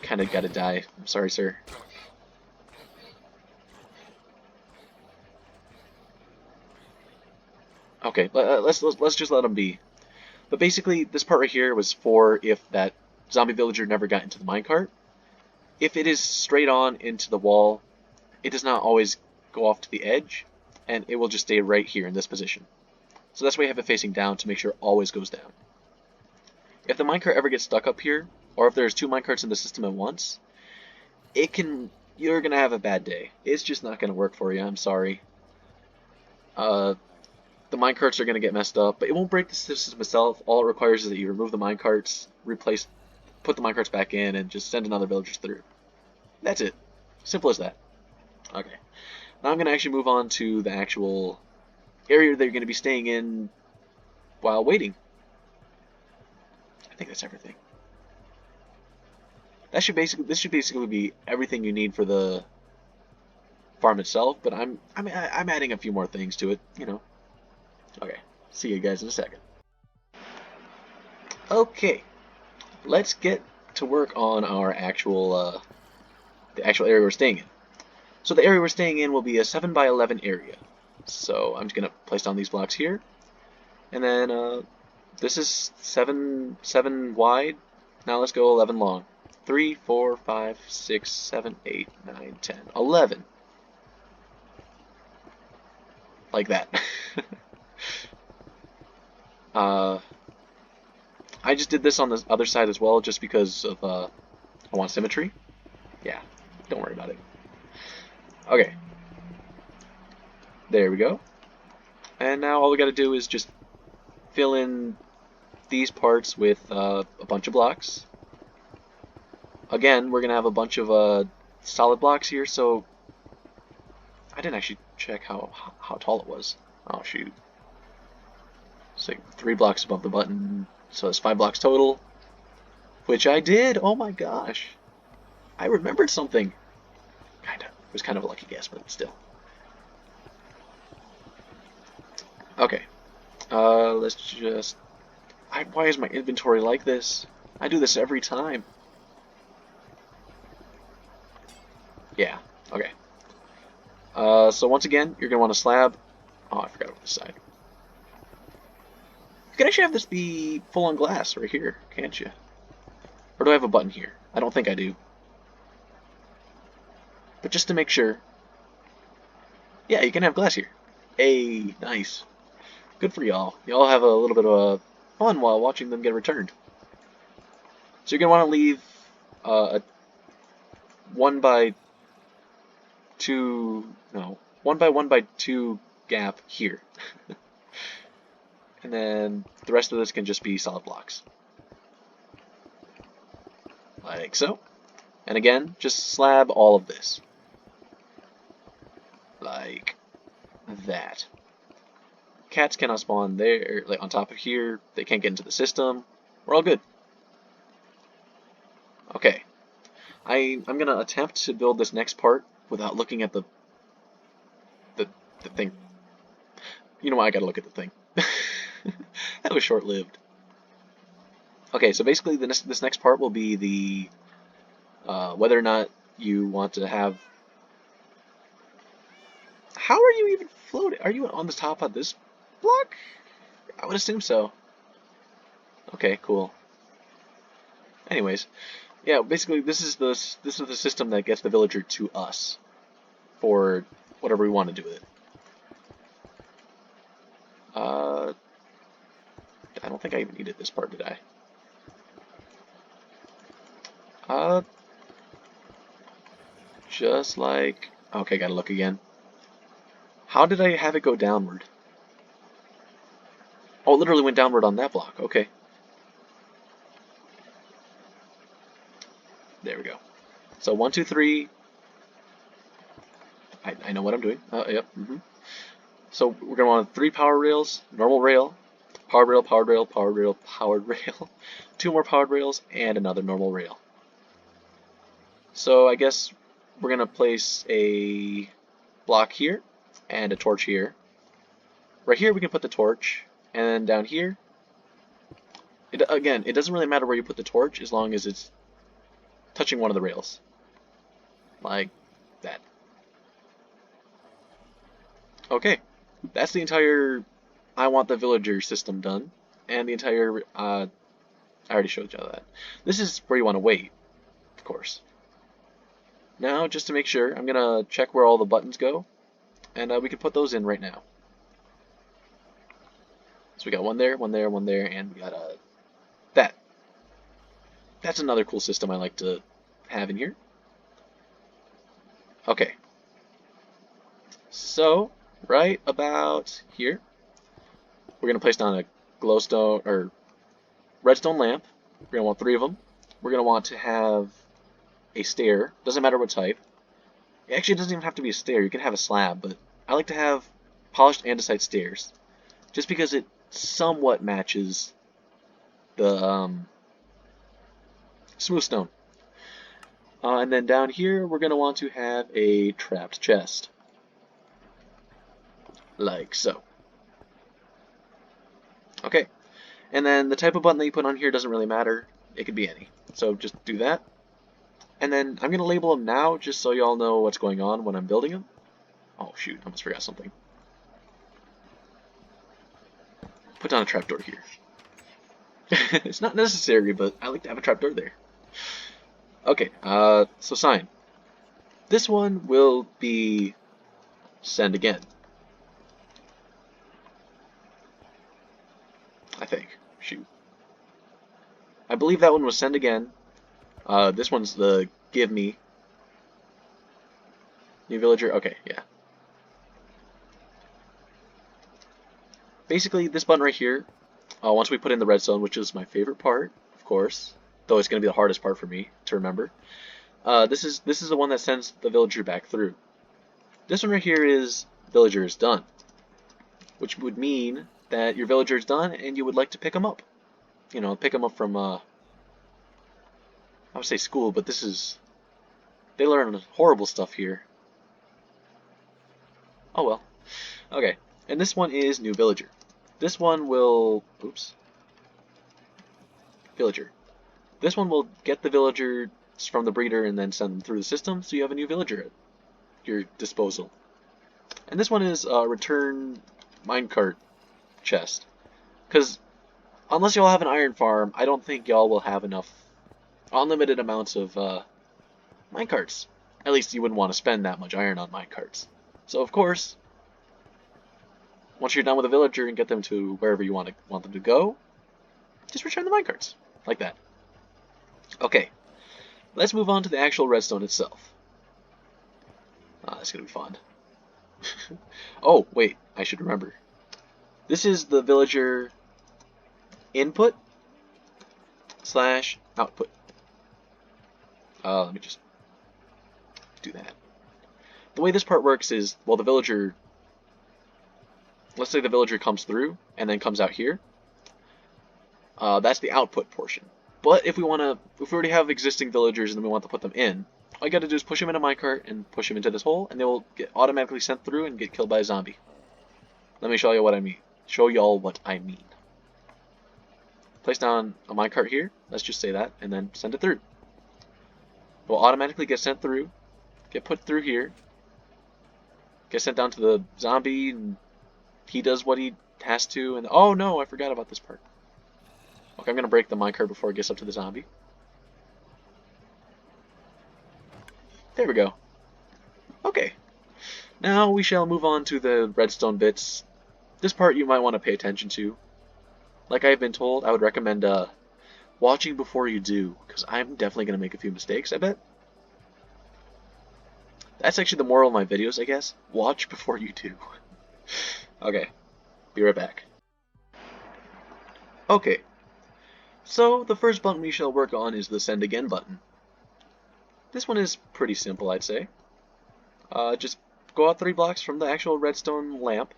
kind of gotta die. I'm sorry, sir. Okay, let's just let him be. But basically, this part right here was for if that zombie villager never got into the minecart. If it is straight on into the wall, it does not always go off to the edge, and it will just stay right here in this position. So that's why you have it facing down to make sure it always goes down. If the minecart ever gets stuck up here, or if there's two minecarts in the system at once, you're gonna have a bad day. It's just not gonna work for you. I'm sorry. The minecarts are gonna get messed up, but it won't break the system itself. All it requires is that you remove the minecarts, put the minecarts back in, and just send another villager through. That's it. Simple as that. Okay. Now I'm gonna actually move on to the actual area that you're gonna be staying in while waiting. I think that's everything. This should basically be everything you need for the farm itself, but I'm adding a few more things to it, you know. Okay, see you guys in a second. Okay, let's get to work on our actual the actual area we're staying in. So the area we're staying in will be a 7 by 11 area. So I'm just gonna place down these blocks here, and then this is 7 wide. Now let's go 11 long. 3, 4, 5, 6, 7, 8, 9, 10, 11. Like that. I just did this on the other side as well, just because of I want symmetry. Yeah, don't worry about it. Okay. There we go. And now all we gotta do is just fill in these parts with a bunch of blocks. Again, we're gonna have a bunch of solid blocks here, so I didn't actually check how tall it was. Oh shoot. It's like 3 blocks above the button, so it's 5 blocks total. Which I did! Oh my gosh! I remembered something! Kinda. It was kind of a lucky guess, but still. Okay. Let's just... why is my inventory like this? I do this every time. Yeah, okay. So once again, you're going to want a slab. Oh, I forgot about this side. You can actually have this be full on glass right here, can't you? Or do I have a button here? I don't think I do. But just to make sure, Yeah, you can have glass here. Hey, nice. Good for y'all. Y'all have a little bit of fun while watching them get returned. So you're gonna want to leave a 1 by 2, no, 1 by 1 by 2 gap here. And then the rest of this can just be solid blocks. Like so. And again, just slab all of this. Like that. Cats cannot spawn there, like on top of here. They can't get into the system. We're all good. Okay. I'm gonna attempt to build this next part without looking at the thing. You know what? I gotta look at the thing. That was short-lived. Okay, so basically this next part will be the whether or not you want to have. How are you even floating? Are you on the top of this block? I would assume so. Okay, cool. Anyways, yeah, basically this is the system that gets the villager to us for whatever we want to do with it. I don't think I even needed this part, did I? Just like... Okay, gotta look again. How did I have it go downward? Oh, it literally went downward on that block. Okay. There we go. So 1, 2, 3. I know what I'm doing. Yep. So we're gonna want 3 power rails, normal rail, powered rail, powered rail, powered rail, powered rail, 2 more powered rails, and another normal rail. So I guess we're gonna place a block here and a torch here. Right here we can put the torch, and then down here, again, it doesn't really matter where you put the torch as long as it's touching one of the rails. Like that. Okay, that's the entire I want the villager system done, and the entire, I already showed you that. This is where you want to wait, of course. Now, just to make sure, I'm going to check where all the buttons go, and we can put those in right now. So we got one there, one there, one there, and we got that. That's another cool system I like to have in here. Okay. So, right about here, we're going to place down a glowstone, or redstone lamp. We're going to want 3 of them. We're going to want to have a stair. Doesn't matter what type. Actually, it doesn't even have to be a stair. You can have a slab, but I like to have polished andesite stairs, just because it somewhat matches the smooth stone. And then down here, we're going to want to have a trapped chest. Like so. Okay. And then the type of button that you put on here doesn't really matter. It could be any. So just do that. And then I'm going to label them now, just so y'all know what's going on when I'm building them. Oh shoot, I almost forgot something. Put down a trapdoor here. It's not necessary, but I like to have a trapdoor there. Okay, so sign. This one will be send again. I think. Shoot. I believe that one was send again. This one's the give me. New villager? Okay, yeah. Basically, this button right here, once we put in the redstone, which is my favorite part, of course, though it's going to be the hardest part for me to remember, this is the one that sends the villager back through. This one right here is villager is done, which would mean that your villager is done and you would like to pick them up. You know, pick them up from, I would say school, but this is, they learn horrible stuff here. Oh well. Okay, and this one is new villager. This one will, oops, villager. This one will get the villagers from the breeder and then send them through the system, so you have a new villager at your disposal. And this one is return minecart chest. Because unless y'all have an iron farm, I don't think y'all will have enough unlimited amounts of minecarts. At least you wouldn't want to spend that much iron on minecarts. So of course, once you're done with a villager and get them to wherever you want them to go, just return the minecarts like that. Okay, let's move on to the actual redstone itself. That's gonna be fun. Oh wait, I should remember. This is the villager input / output. Let me just do that. The way this part works is, well, the villager, let's say the villager comes through and then comes out here. That's the output portion. But if we already have existing villagers and then we want to put them in, all you gotta do is push them in a minecart and push them into this hole, and they will get automatically sent through and get killed by a zombie. Let me show you what I mean. Show y'all what I mean. Place down a minecart here, let's just say that, and then send it through. It will automatically get sent through, get put through here, get sent down to the zombie, and he does what he has to, and oh no, I forgot about this part. Okay, I'm gonna break the minecart before it gets up to the zombie. There we go. Okay. Now we shall move on to the redstone bits. This part you might want to pay attention to. Like I've been told, I would recommend watching before you do, because I'm definitely going to make a few mistakes, I bet. That's actually the moral of my videos, I guess. Watch before you do. Okay, be right back. Okay, so the first button we shall work on is the send again button. This one is pretty simple, I'd say. Just go out 3 blocks from the actual redstone lamp,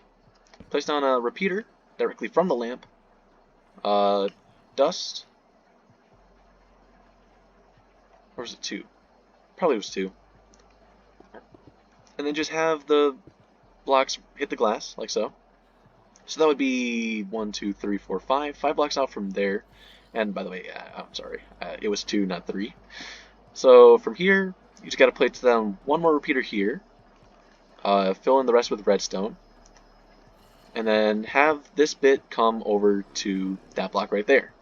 place down a repeater directly from the lamp, dust, or was it 2? Probably was 2. And then just have the blocks hit the glass, like so. So that would be 1, 2, 3, 4, 5. 5 blocks out from there. And by the way, I'm sorry, it was 2, not 3. So from here, you just got to place down 1 more repeater here. Fill in the rest with redstone. And then have this bit come over to that block right there.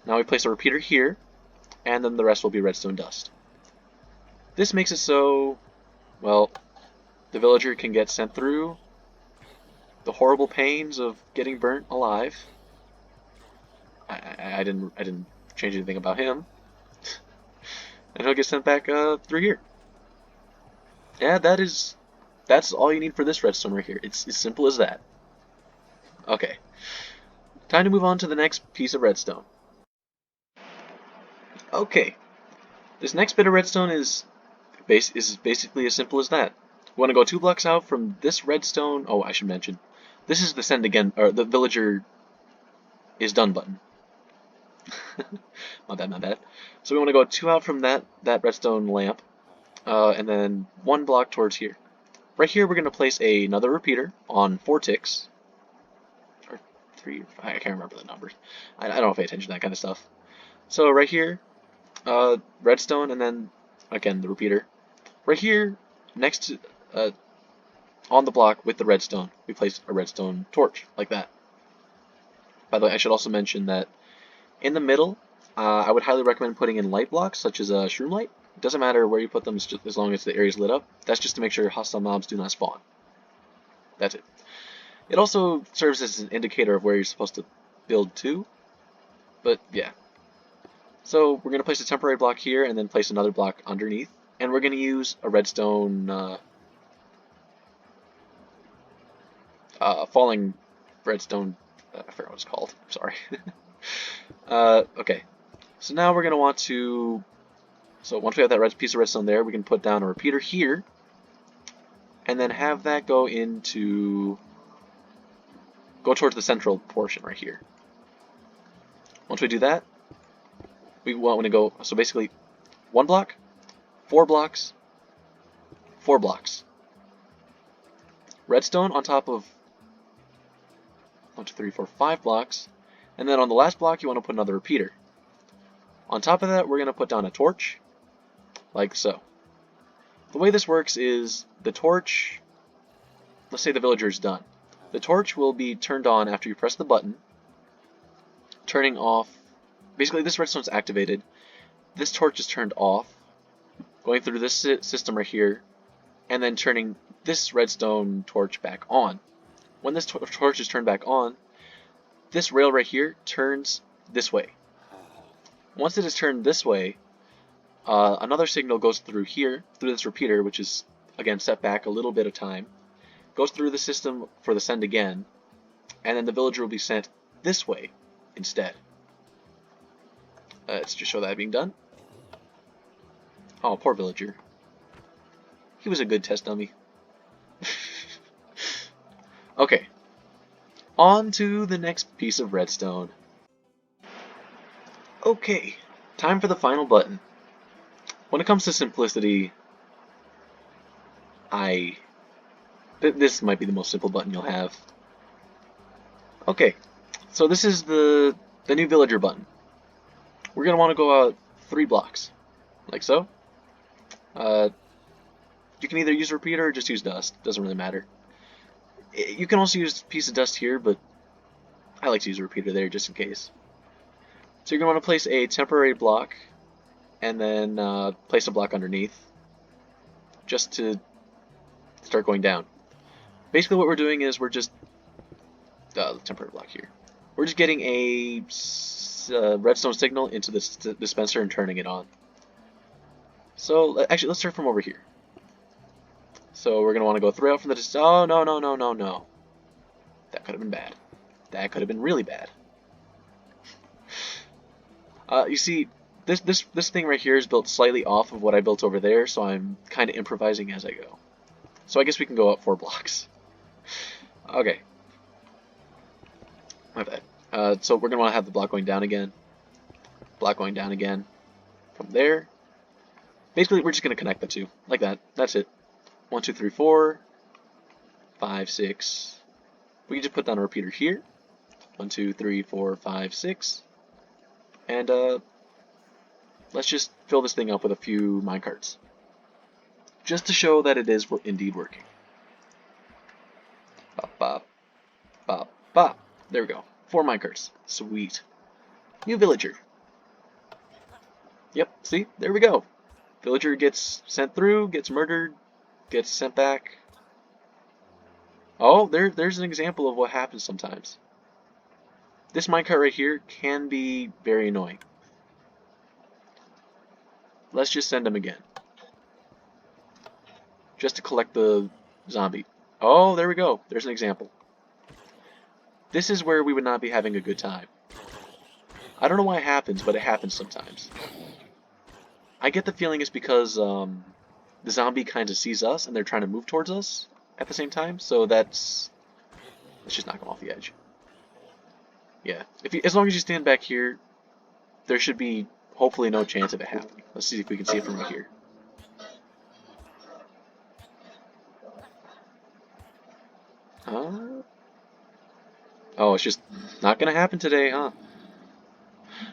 Now we place a repeater here, and then the rest will be redstone dust. This makes it so, well, the villager can get sent through the horrible pains of getting burnt alive. I didn't change anything about him. And he'll get sent back through here. Yeah, that's all you need for this redstone right here. It's as simple as that. Okay, time to move on to the next piece of redstone. Okay, this next bit of redstone is basically as simple as that. We want to go 2 blocks out from this redstone. Oh, I should mention, this is the send again, or the villager is done button. My bad. So we want to go 2 out from that redstone lamp, and then 1 block towards here. Right here, we're going to place another repeater on 4 ticks, or 3, I can't remember the numbers. I don't pay attention to that kind of stuff. So right here, redstone, and then again the repeater. Right here, next to on the block with the redstone, we place a redstone torch like that. By the way, I should also mention that in the middle, I would highly recommend putting in light blocks such as a shroomlight. It doesn't matter where you put them, as long as the area is lit up. That's just to make sure hostile mobs do not spawn. That's it. It also serves as an indicator of where you're supposed to build to. But yeah. So we're going to place a temporary block here and then place another block underneath. And we're going to use a redstone, falling redstone, I forgot what it's called, sorry. Okay, so now we're going to want to, so once we have that red piece of redstone there, we can put down a repeater here, and then have that go towards the central portion right here. Once we do that, we want to go, so basically 1 block, 4 blocks, 4 blocks. Redstone on top of 1, 2, 3, 4, 5 blocks, and then on the last block you want to put another repeater. On top of that, we're going to put down a torch, like so. The way this works is the torch, let's say the villager is done. The torch will be turned on after you press the button, turning off, basically this redstone is activated, this torch is turned off, going through this system right here, and then turning this redstone torch back on. When this torch is turned back on, this rail right here turns this way. Once it is turned this way, another signal goes through here, through this repeater, which is, again, set back a little bit of time, goes through the system for the send again, and then the villager will be sent this way instead. Let's just show that being done. Oh, poor villager. He was a good test dummy. Okay, on to the next piece of redstone. Okay, time for the final button. When it comes to simplicity, this might be the most simple button you'll have. Okay, so this is the new villager button. We're going to want to go out 3 blocks, like so. You can either use a repeater or just use dust, doesn't really matter. You can also use a piece of dust here, but I like to use a repeater there just in case. So you're going to want to place a temporary block, and then place a block underneath, just to start going down. Basically what we're doing is we're just, the temporary block here, we're just getting a redstone signal into this dispenser and turning it on. So actually, let's start from over here. So we're going to want to go through out from the oh, no, no, no, no, no. That could have been bad. That could have been really bad. You see, this thing right here is built slightly off of what I built over there, so I'm kind of improvising as I go. So I guess we can go up 4 blocks. Okay. My bad. So we're going to want to have the block going down again. Block going down again. From there. Basically, we're just going to connect the two. Like that. That's it. 1, 2, 3, 4. 5, 6. We can just put down a repeater here. 1, 2, 3, 4, 5, 6. And let's just fill this thing up with a few minecarts. Just to show that it is indeed working. Bop, bop, bop, bop. There we go. 4 minecarts. Sweet. New villager. Yep, see? There we go. Villager gets sent through, gets murdered, gets sent back. Oh, there's an example of what happens sometimes. This minecart right here can be very annoying. Let's just send him again. Just to collect the zombie. Oh, there we go. There's an example. This is where we would not be having a good time. I don't know why it happens, but it happens sometimes. I get the feeling it's because the zombie kind of sees us and they're trying to move towards us at the same time, so let's just knock him off the edge. Yeah, as long as you stand back here, there should be hopefully no chance of it happening. Let's see if we can see it from right here. Oh, it's just not gonna happen today, huh?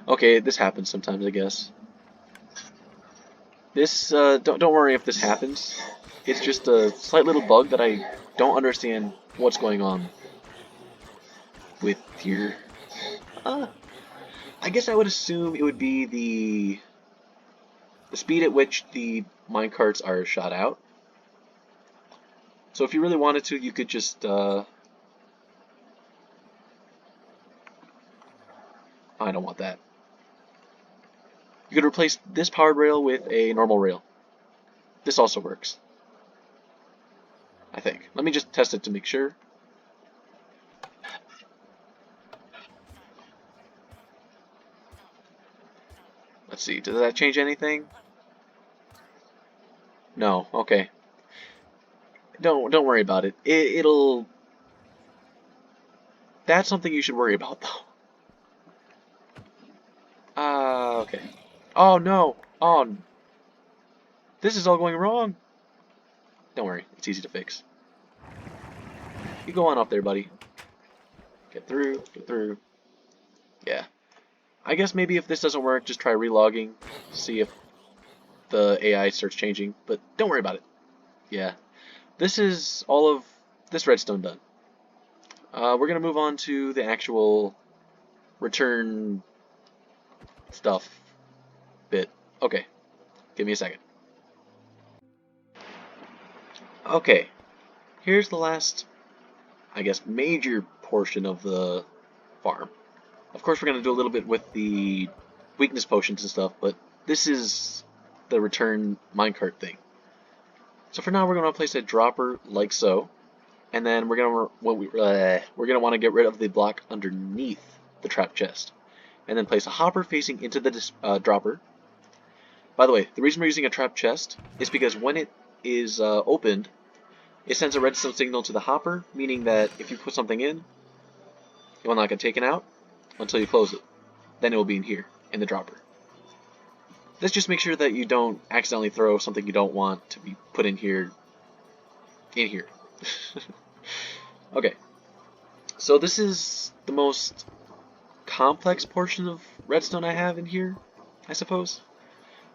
Okay, this happens sometimes, I guess. This, don't worry if this happens. It's just a slight little bug that I don't understand what's going on with here. I guess I would assume it would be the speed at which the minecarts are shot out. So if you really wanted to, you could just, I don't want that. You could replace this powered rail with a normal rail. This also works, I think. Let me just test it to make sure. Let's see, does that change anything? No, okay. Don't worry about it. It'll... That's something you should worry about, though. Okay. Oh, no. Oh, this is all going wrong. Don't worry, it's easy to fix. You go on up there, buddy. Get through, get through. Yeah. I guess maybe if this doesn't work, just try relogging. See if the AI starts changing, but don't worry about it. Yeah. This is all of this redstone done. We're going to move on to the actual return stuff bit. Okay, give me a second. Okay, here's the last, I guess, major portion of the farm. Of course, we're going to do a little bit with the weakness potions and stuff, but this is the return minecart thing. So for now, we're going to place a dropper like so, and then we're going to want to get rid of the block underneath the trap chest, and then place a hopper facing into the dropper. By the way, the reason we're using a trap chest is because when it is opened, it sends a redstone signal to the hopper, meaning that if you put something in, it will not get taken out until you close it. Then it will be in here, in the dropper. This just makes sure that you don't accidentally throw something you don't want to be put in here. Okay, so this is the most complex portion of redstone I have in here, I suppose.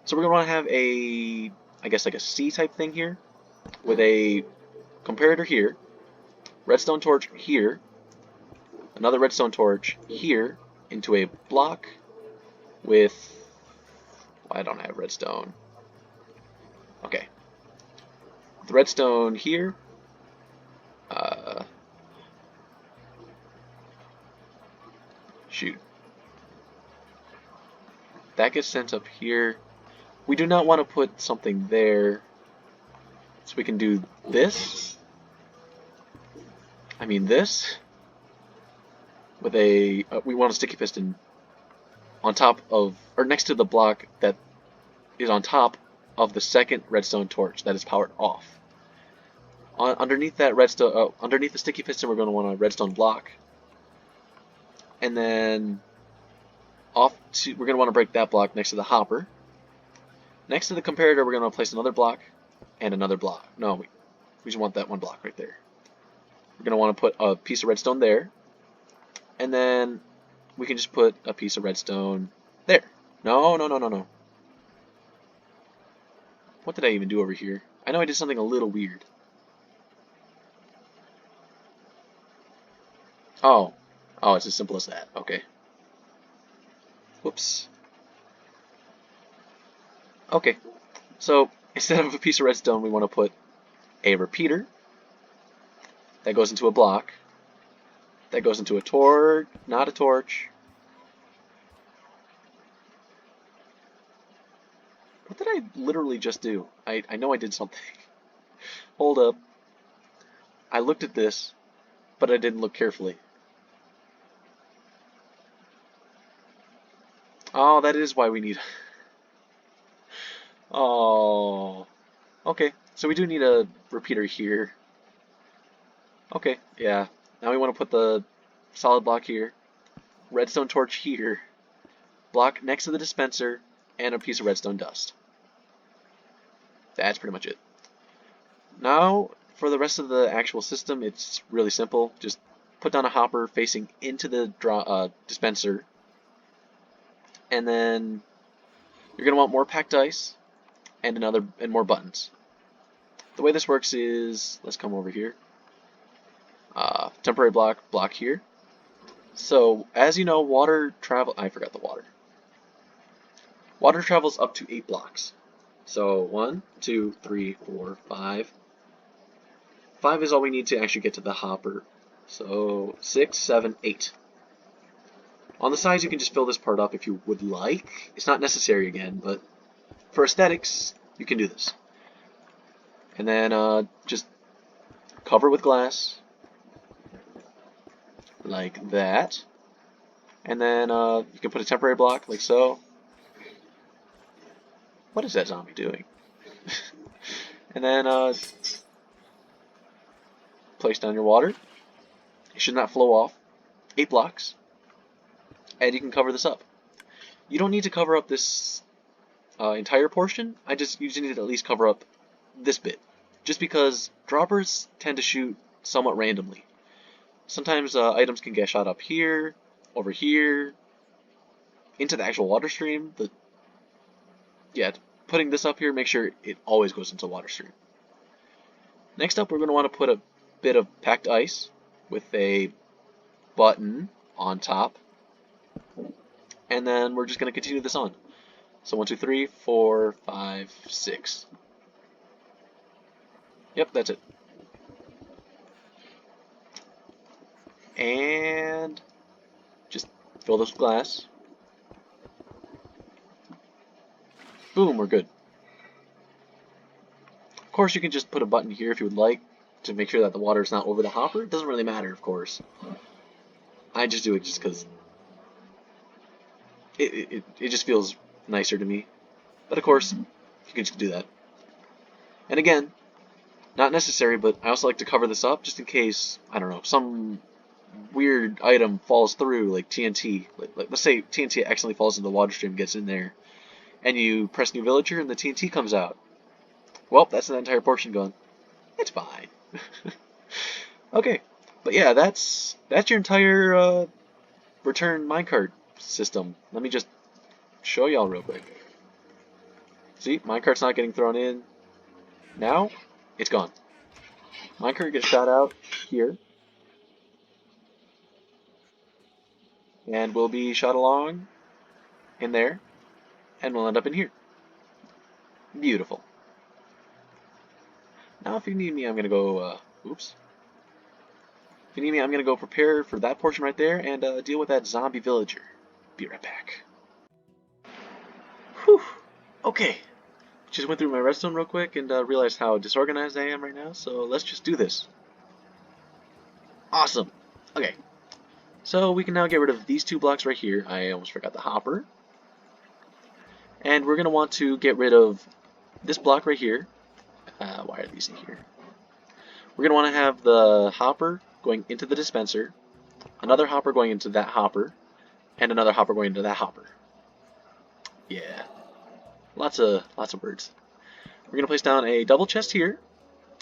So we're going to want to have a, I guess like a C-type thing here, with a comparator here, redstone torch here, another redstone torch here, into a block with, I don't have redstone. Okay. The redstone here. Shoot. That gets sent up here. We do not want to put something there. So we can do this. I mean this. With a, we want a sticky piston on top of, or next to the block that is on top of the second redstone torch that is powered off. Underneath that redstone, underneath the sticky piston, we're going to want a redstone block, and then we're going to want to break that block next to the hopper. Next to the comparator, we're going to place another block and another block. No, we just want that one block right there. We're going to want to put a piece of redstone there, and then we can just put a piece of redstone there. No. What did I even do over here? I know I did something a little weird. Oh, it's as simple as that. Okay. Whoops. Okay, so instead of a piece of redstone, we want to put a repeater that goes into a block, that goes into a torch, not a torch. What did I literally just do? I know I did something. Hold up. I looked at this, but I didn't look carefully. Oh, that is why we need... Oh. Okay, so we do need a repeater here. Okay, yeah. Now we want to put the solid block here, redstone torch here, block next to the dispenser, and a piece of redstone dust. That's pretty much it. Now, for the rest of the actual system, it's really simple. Just put down a hopper facing into the dispenser, and then you're going to want more packed ice and more buttons. The way this works is, let's come over here. Temporary block here. So, as you know, I forgot the water. Water travels up to 8 blocks. So, 1, 2, 3, 4, 5. 5 is all we need to actually get to the hopper. So, 6, 7, 8. On the sides, you can just fill this part up if you would like. It's not necessary again, but for aesthetics, you can do this. And then just cover with glass, like that. And then you can put a temporary block, like so. What is that zombie doing? And then place down your water. It should not flow off. 8 blocks. And you can cover this up. You don't need to cover up this entire portion. You just need to at least cover up this bit. Just because droppers tend to shoot somewhat randomly. Sometimes items can get shot up here, over here, into the actual water stream. But yeah, putting this up here, make sure it always goes into the water stream. Next up, we're going to want to put a bit of packed ice with a button on top. And then we're just going to continue this on. So 1, 2, 3, 4, 5, 6. Yep, that's it. And just fill this with glass. Boom, we're good. Of course, you can just put a button here if you would like to make sure that the water is not over the hopper. It doesn't really matter, of course. I just do it just because it just feels nicer to me. But of course, you can just do that. And again, not necessary, but I also like to cover this up just in case, I don't know, some weird item falls through, like TNT. Like let's say TNT accidentally falls into the water stream, gets in there, and you press New Villager and the TNT comes out. Well, that's an entire portion gone. It's fine. Okay, but yeah, that's your entire return minecart system. Let me just show y'all real quick. See, minecart's not getting thrown in. Now, it's gone. Minecart gets shot out here, and will be shot along in there, and we'll end up in here. Beautiful. Now, if you need me, I'm gonna go. Oops. If you need me, I'm gonna go prepare for that portion right there and deal with that zombie villager. Be right back. Whew. Okay. Just went through my redstone real quick and realized how disorganized I am right now. So let's just do this. Awesome. Okay. So we can now get rid of these two blocks right here. I almost forgot the hopper. And we're gonna want to get rid of this block right here. Why are these in here? We're gonna want to have the hopper going into the dispenser, another hopper going into that hopper, and another hopper going into that hopper. Yeah, lots of words. We're gonna place down a double chest here.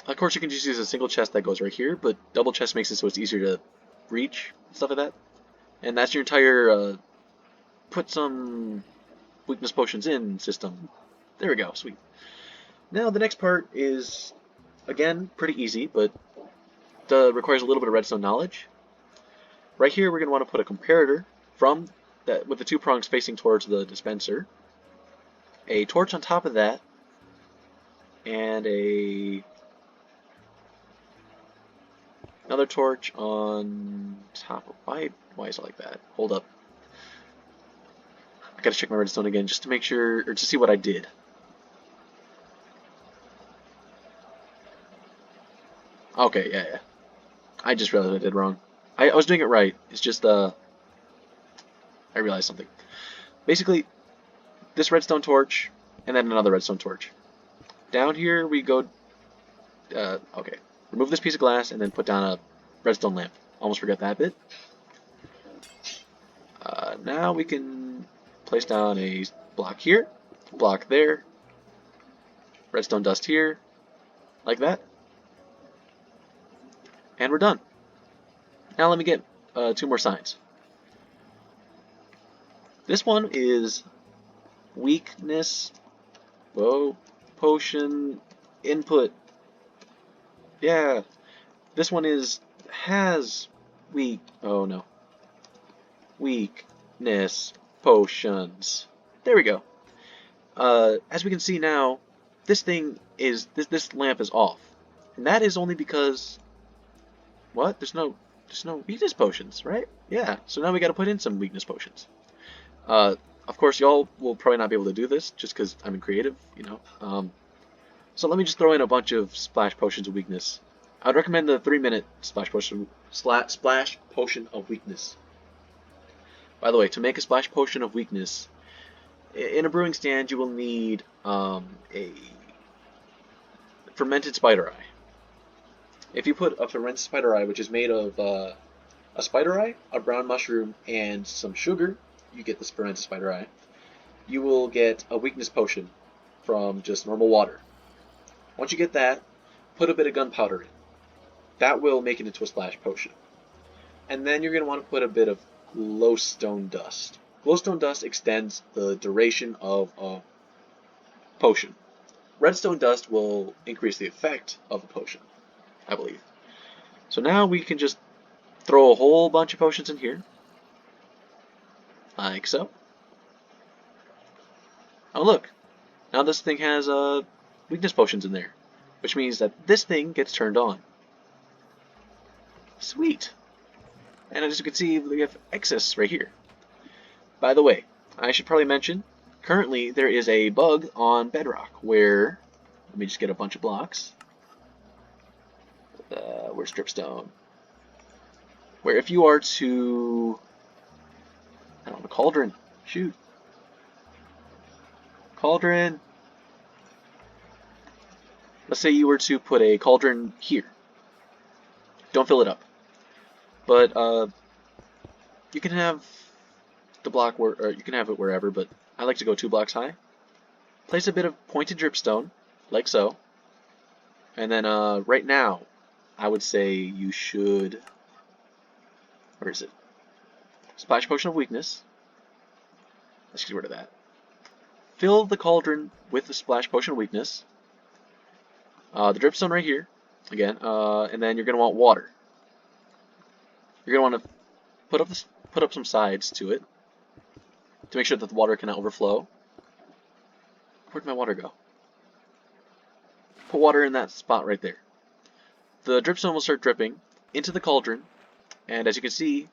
Of course, you can just use a single chest that goes right here, but double chest makes it so it's easier to reach, stuff like that. And that's your entire put some weakness potions in system. There we go, sweet. Now the next part is, again, pretty easy, but requires a little bit of redstone knowledge. Right here, we're going to want to put a comparator from that with the two prongs facing towards the dispenser, a torch on top of that, and another torch on top of. Why is it like that? Hold up. I gotta check my redstone again just to make sure, or to see what I did. Okay, yeah. I just realized I did wrong. I was doing it right. It's just I realized something. Basically, this redstone torch, and then another redstone torch. Down here we go. Okay. Remove this piece of glass and then put down a redstone lamp. Almost forgot that bit. Now we can place down a block here, block there, redstone dust here, like that, and we're done. Now let me get two more signs. This one is weakness. Whoa, potion input. Yeah, this one has weak. Oh no. Weakness potions. There we go. As we can see now, this lamp is off, and that is only because what? There's no weakness potions, right? Yeah. So now we got to put in some weakness potions. Of course, y'all will probably not be able to do this just because I'm in creative, you know. So let me just throw in a bunch of splash potions of weakness. I would recommend the 3-minute splash potion of weakness. By the way, to make a splash potion of weakness, in a brewing stand you will need a fermented spider eye. If you put a fermented spider eye, which is made of a spider eye, a brown mushroom, and some sugar, you get this fermented spider eye. You will get a weakness potion from just normal water. Once you get that, put a bit of gunpowder in. That will make it into a splash potion. And then you're going to want to put a bit of glowstone dust. Glowstone dust extends the duration of a potion. Redstone dust will increase the effect of a potion, I believe. So now we can just throw a whole bunch of potions in here, like so. Oh look, now this thing has weakness potions in there. which means that this thing gets turned on. Sweet. And as you can see, we have excess right here. By the way, I should probably mention, currently there is a bug on Bedrock where, let me just get a bunch of blocks. Where's dripstone? Where if you are to, I don't know, cauldron, shoot. Cauldron. Let's say you were to put a cauldron here. Don't fill it up. But you can have the block where, or you can have it wherever, but I like to go 2 blocks high. Place a bit of pointed dripstone, like so. And then right now, I would say you should, where is it? Splash Potion of Weakness. Let's get rid of that. Fill the cauldron with the Splash Potion of Weakness. The dripstone right here, again, and then you're going to want water. You're going to want to put up some sides to it to make sure that the water cannot overflow. Where'd my water go? Put water in that spot right there. The dripstone will start dripping into the cauldron, and as you can see,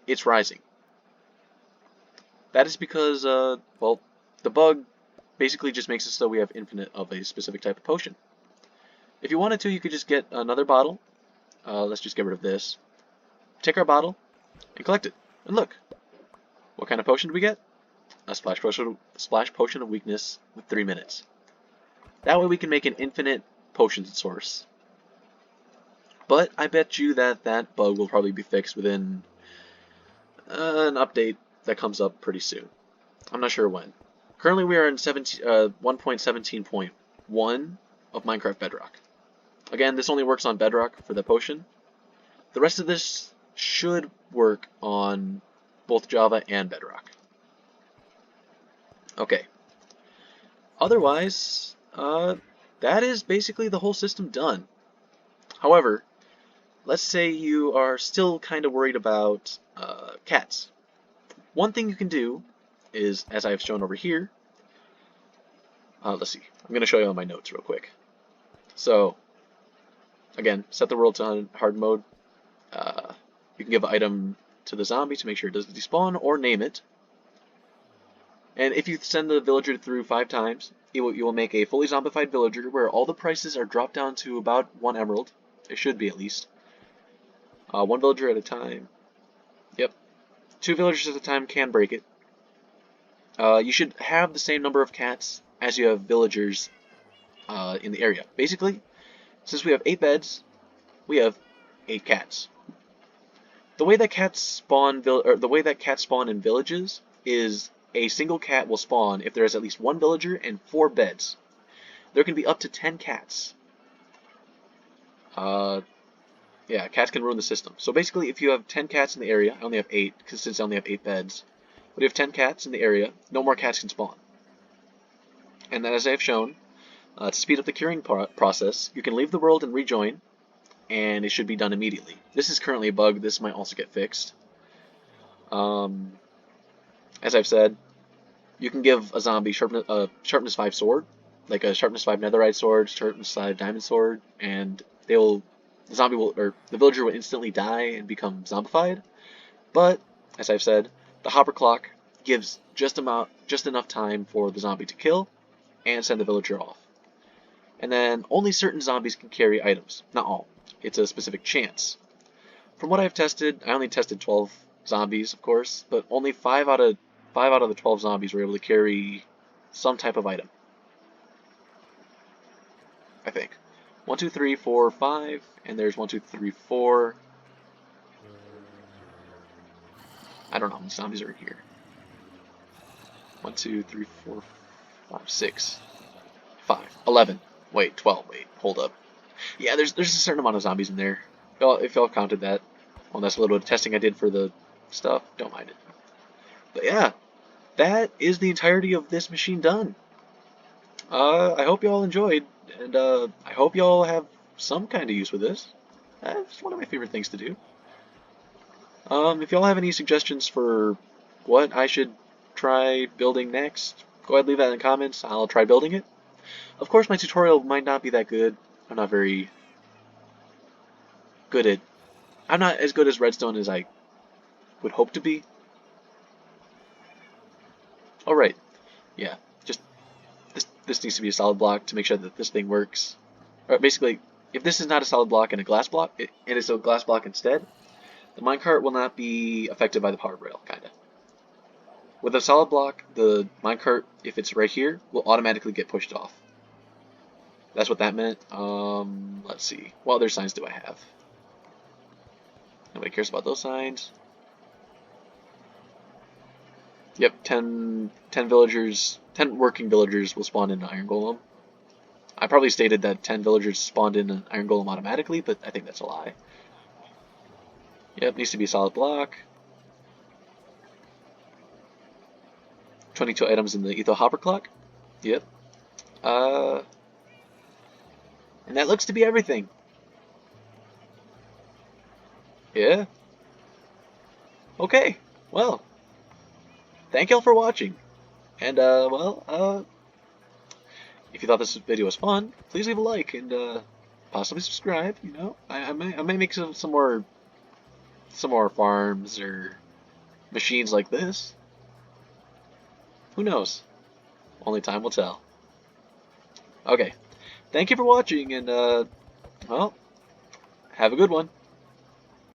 it's rising. That is because, well, the bug basically just makes it so we have infinite of a specific type of potion. If you wanted to, you could just get another bottle. Let's just get rid of this. Take our bottle and collect it. And look, what kind of potion do we get? A splash potion of weakness with 3 minutes. That way we can make an infinite potion source. But I bet you that that bug will probably be fixed within an update that comes up pretty soon. I'm not sure when. Currently we are in 1.17.1 of Minecraft Bedrock. Again, this only works on Bedrock for the potion. The rest of this should work on both Java and Bedrock. Okay. Otherwise, that is basically the whole system done. However, let's say you are still kind of worried about cats. One thing you can do is, as I've shown over here, let's see, I'm going to show you on my notes real quick. So, again, set the world to hard mode. You can give an item to the zombie to make sure it doesn't despawn, or name it. And if you send the villager through 5 times, you will make a fully zombified villager where all the prices are dropped down to about 1 emerald. It should be at least. 1 villager at a time. Yep. 2 villagers at a time can break it. You should have the same number of cats as you have villagers in the area. Basically, since we have 8 beds, we have 8 cats. The way that cats spawn in villages is a single cat will spawn if there is at least 1 villager and 4 beds. There can be up to 10 cats. Yeah, cats can ruin the system. So basically, if you have 10 cats in the area, I only have 8, since I only have 8 beds. But if you have 10 cats in the area, no more cats can spawn. And then, as I have shown, to speed up the curing process, you can leave the world and rejoin, and it should be done immediately. This is currently a bug. This might also get fixed. As I've said, you can give a zombie sharpness 5 sword, like a sharpness 5 netherite sword, sharpness 5 diamond sword, and the villager will instantly die and become zombified. But as I've said, the hopper clock gives just enough time for the zombie to kill and send the villager off. And then only certain zombies can carry items, not all. It's a specific chance. From what I've tested, I only tested 12 zombies, of course, but only 5 out of the 12 zombies were able to carry some type of item. I think. 1, 2, 3, 4, 5, and there's 1, 2, 3, 4. I don't know how many zombies are in here. 1, 2, 3, 4, 5, 6, 5, 11. Wait, 12. Wait, hold up. Yeah, there's a certain amount of zombies in there. If y'all counted that. Well, that's a little bit of testing I did for the stuff. Don't mind it. But yeah, that is the entirety of this machine done. I hope y'all enjoyed, and I hope y'all have some kind of use with this. It's one of my favorite things to do. If y'all have any suggestions for what I should try building next, go ahead and leave that in the comments. I'll try building it. Of course, my tutorial might not be that good. I'm not very good at... I'm not as good as redstone as I would hope to be. Oh, right. Yeah, just this needs to be a solid block to make sure that this thing works. Or basically, if this is not a solid block and a glass block, and it's a glass block instead, the minecart will not be affected by the power rail, kind of. With a solid block, the minecart, if it's right here, will automatically get pushed off. That's what that meant. Let's see. What other signs do I have? Nobody cares about those signs. Yep, 10 villagers, 10 working villagers will spawn in an iron golem. I probably stated that 10 villagers spawned in an iron golem automatically, but I think that's a lie. Yep, needs to be a solid block. 22 items in the Etho hopper clock. Yep. And that looks to be everything. Yeah. Okay. Well, thank y'all for watching. And, if you thought this video was fun, please leave a like and, possibly subscribe, you know. I might make some more farms or machines like this. Who knows? Only time will tell. Okay. Thank you for watching and, well, have a good one.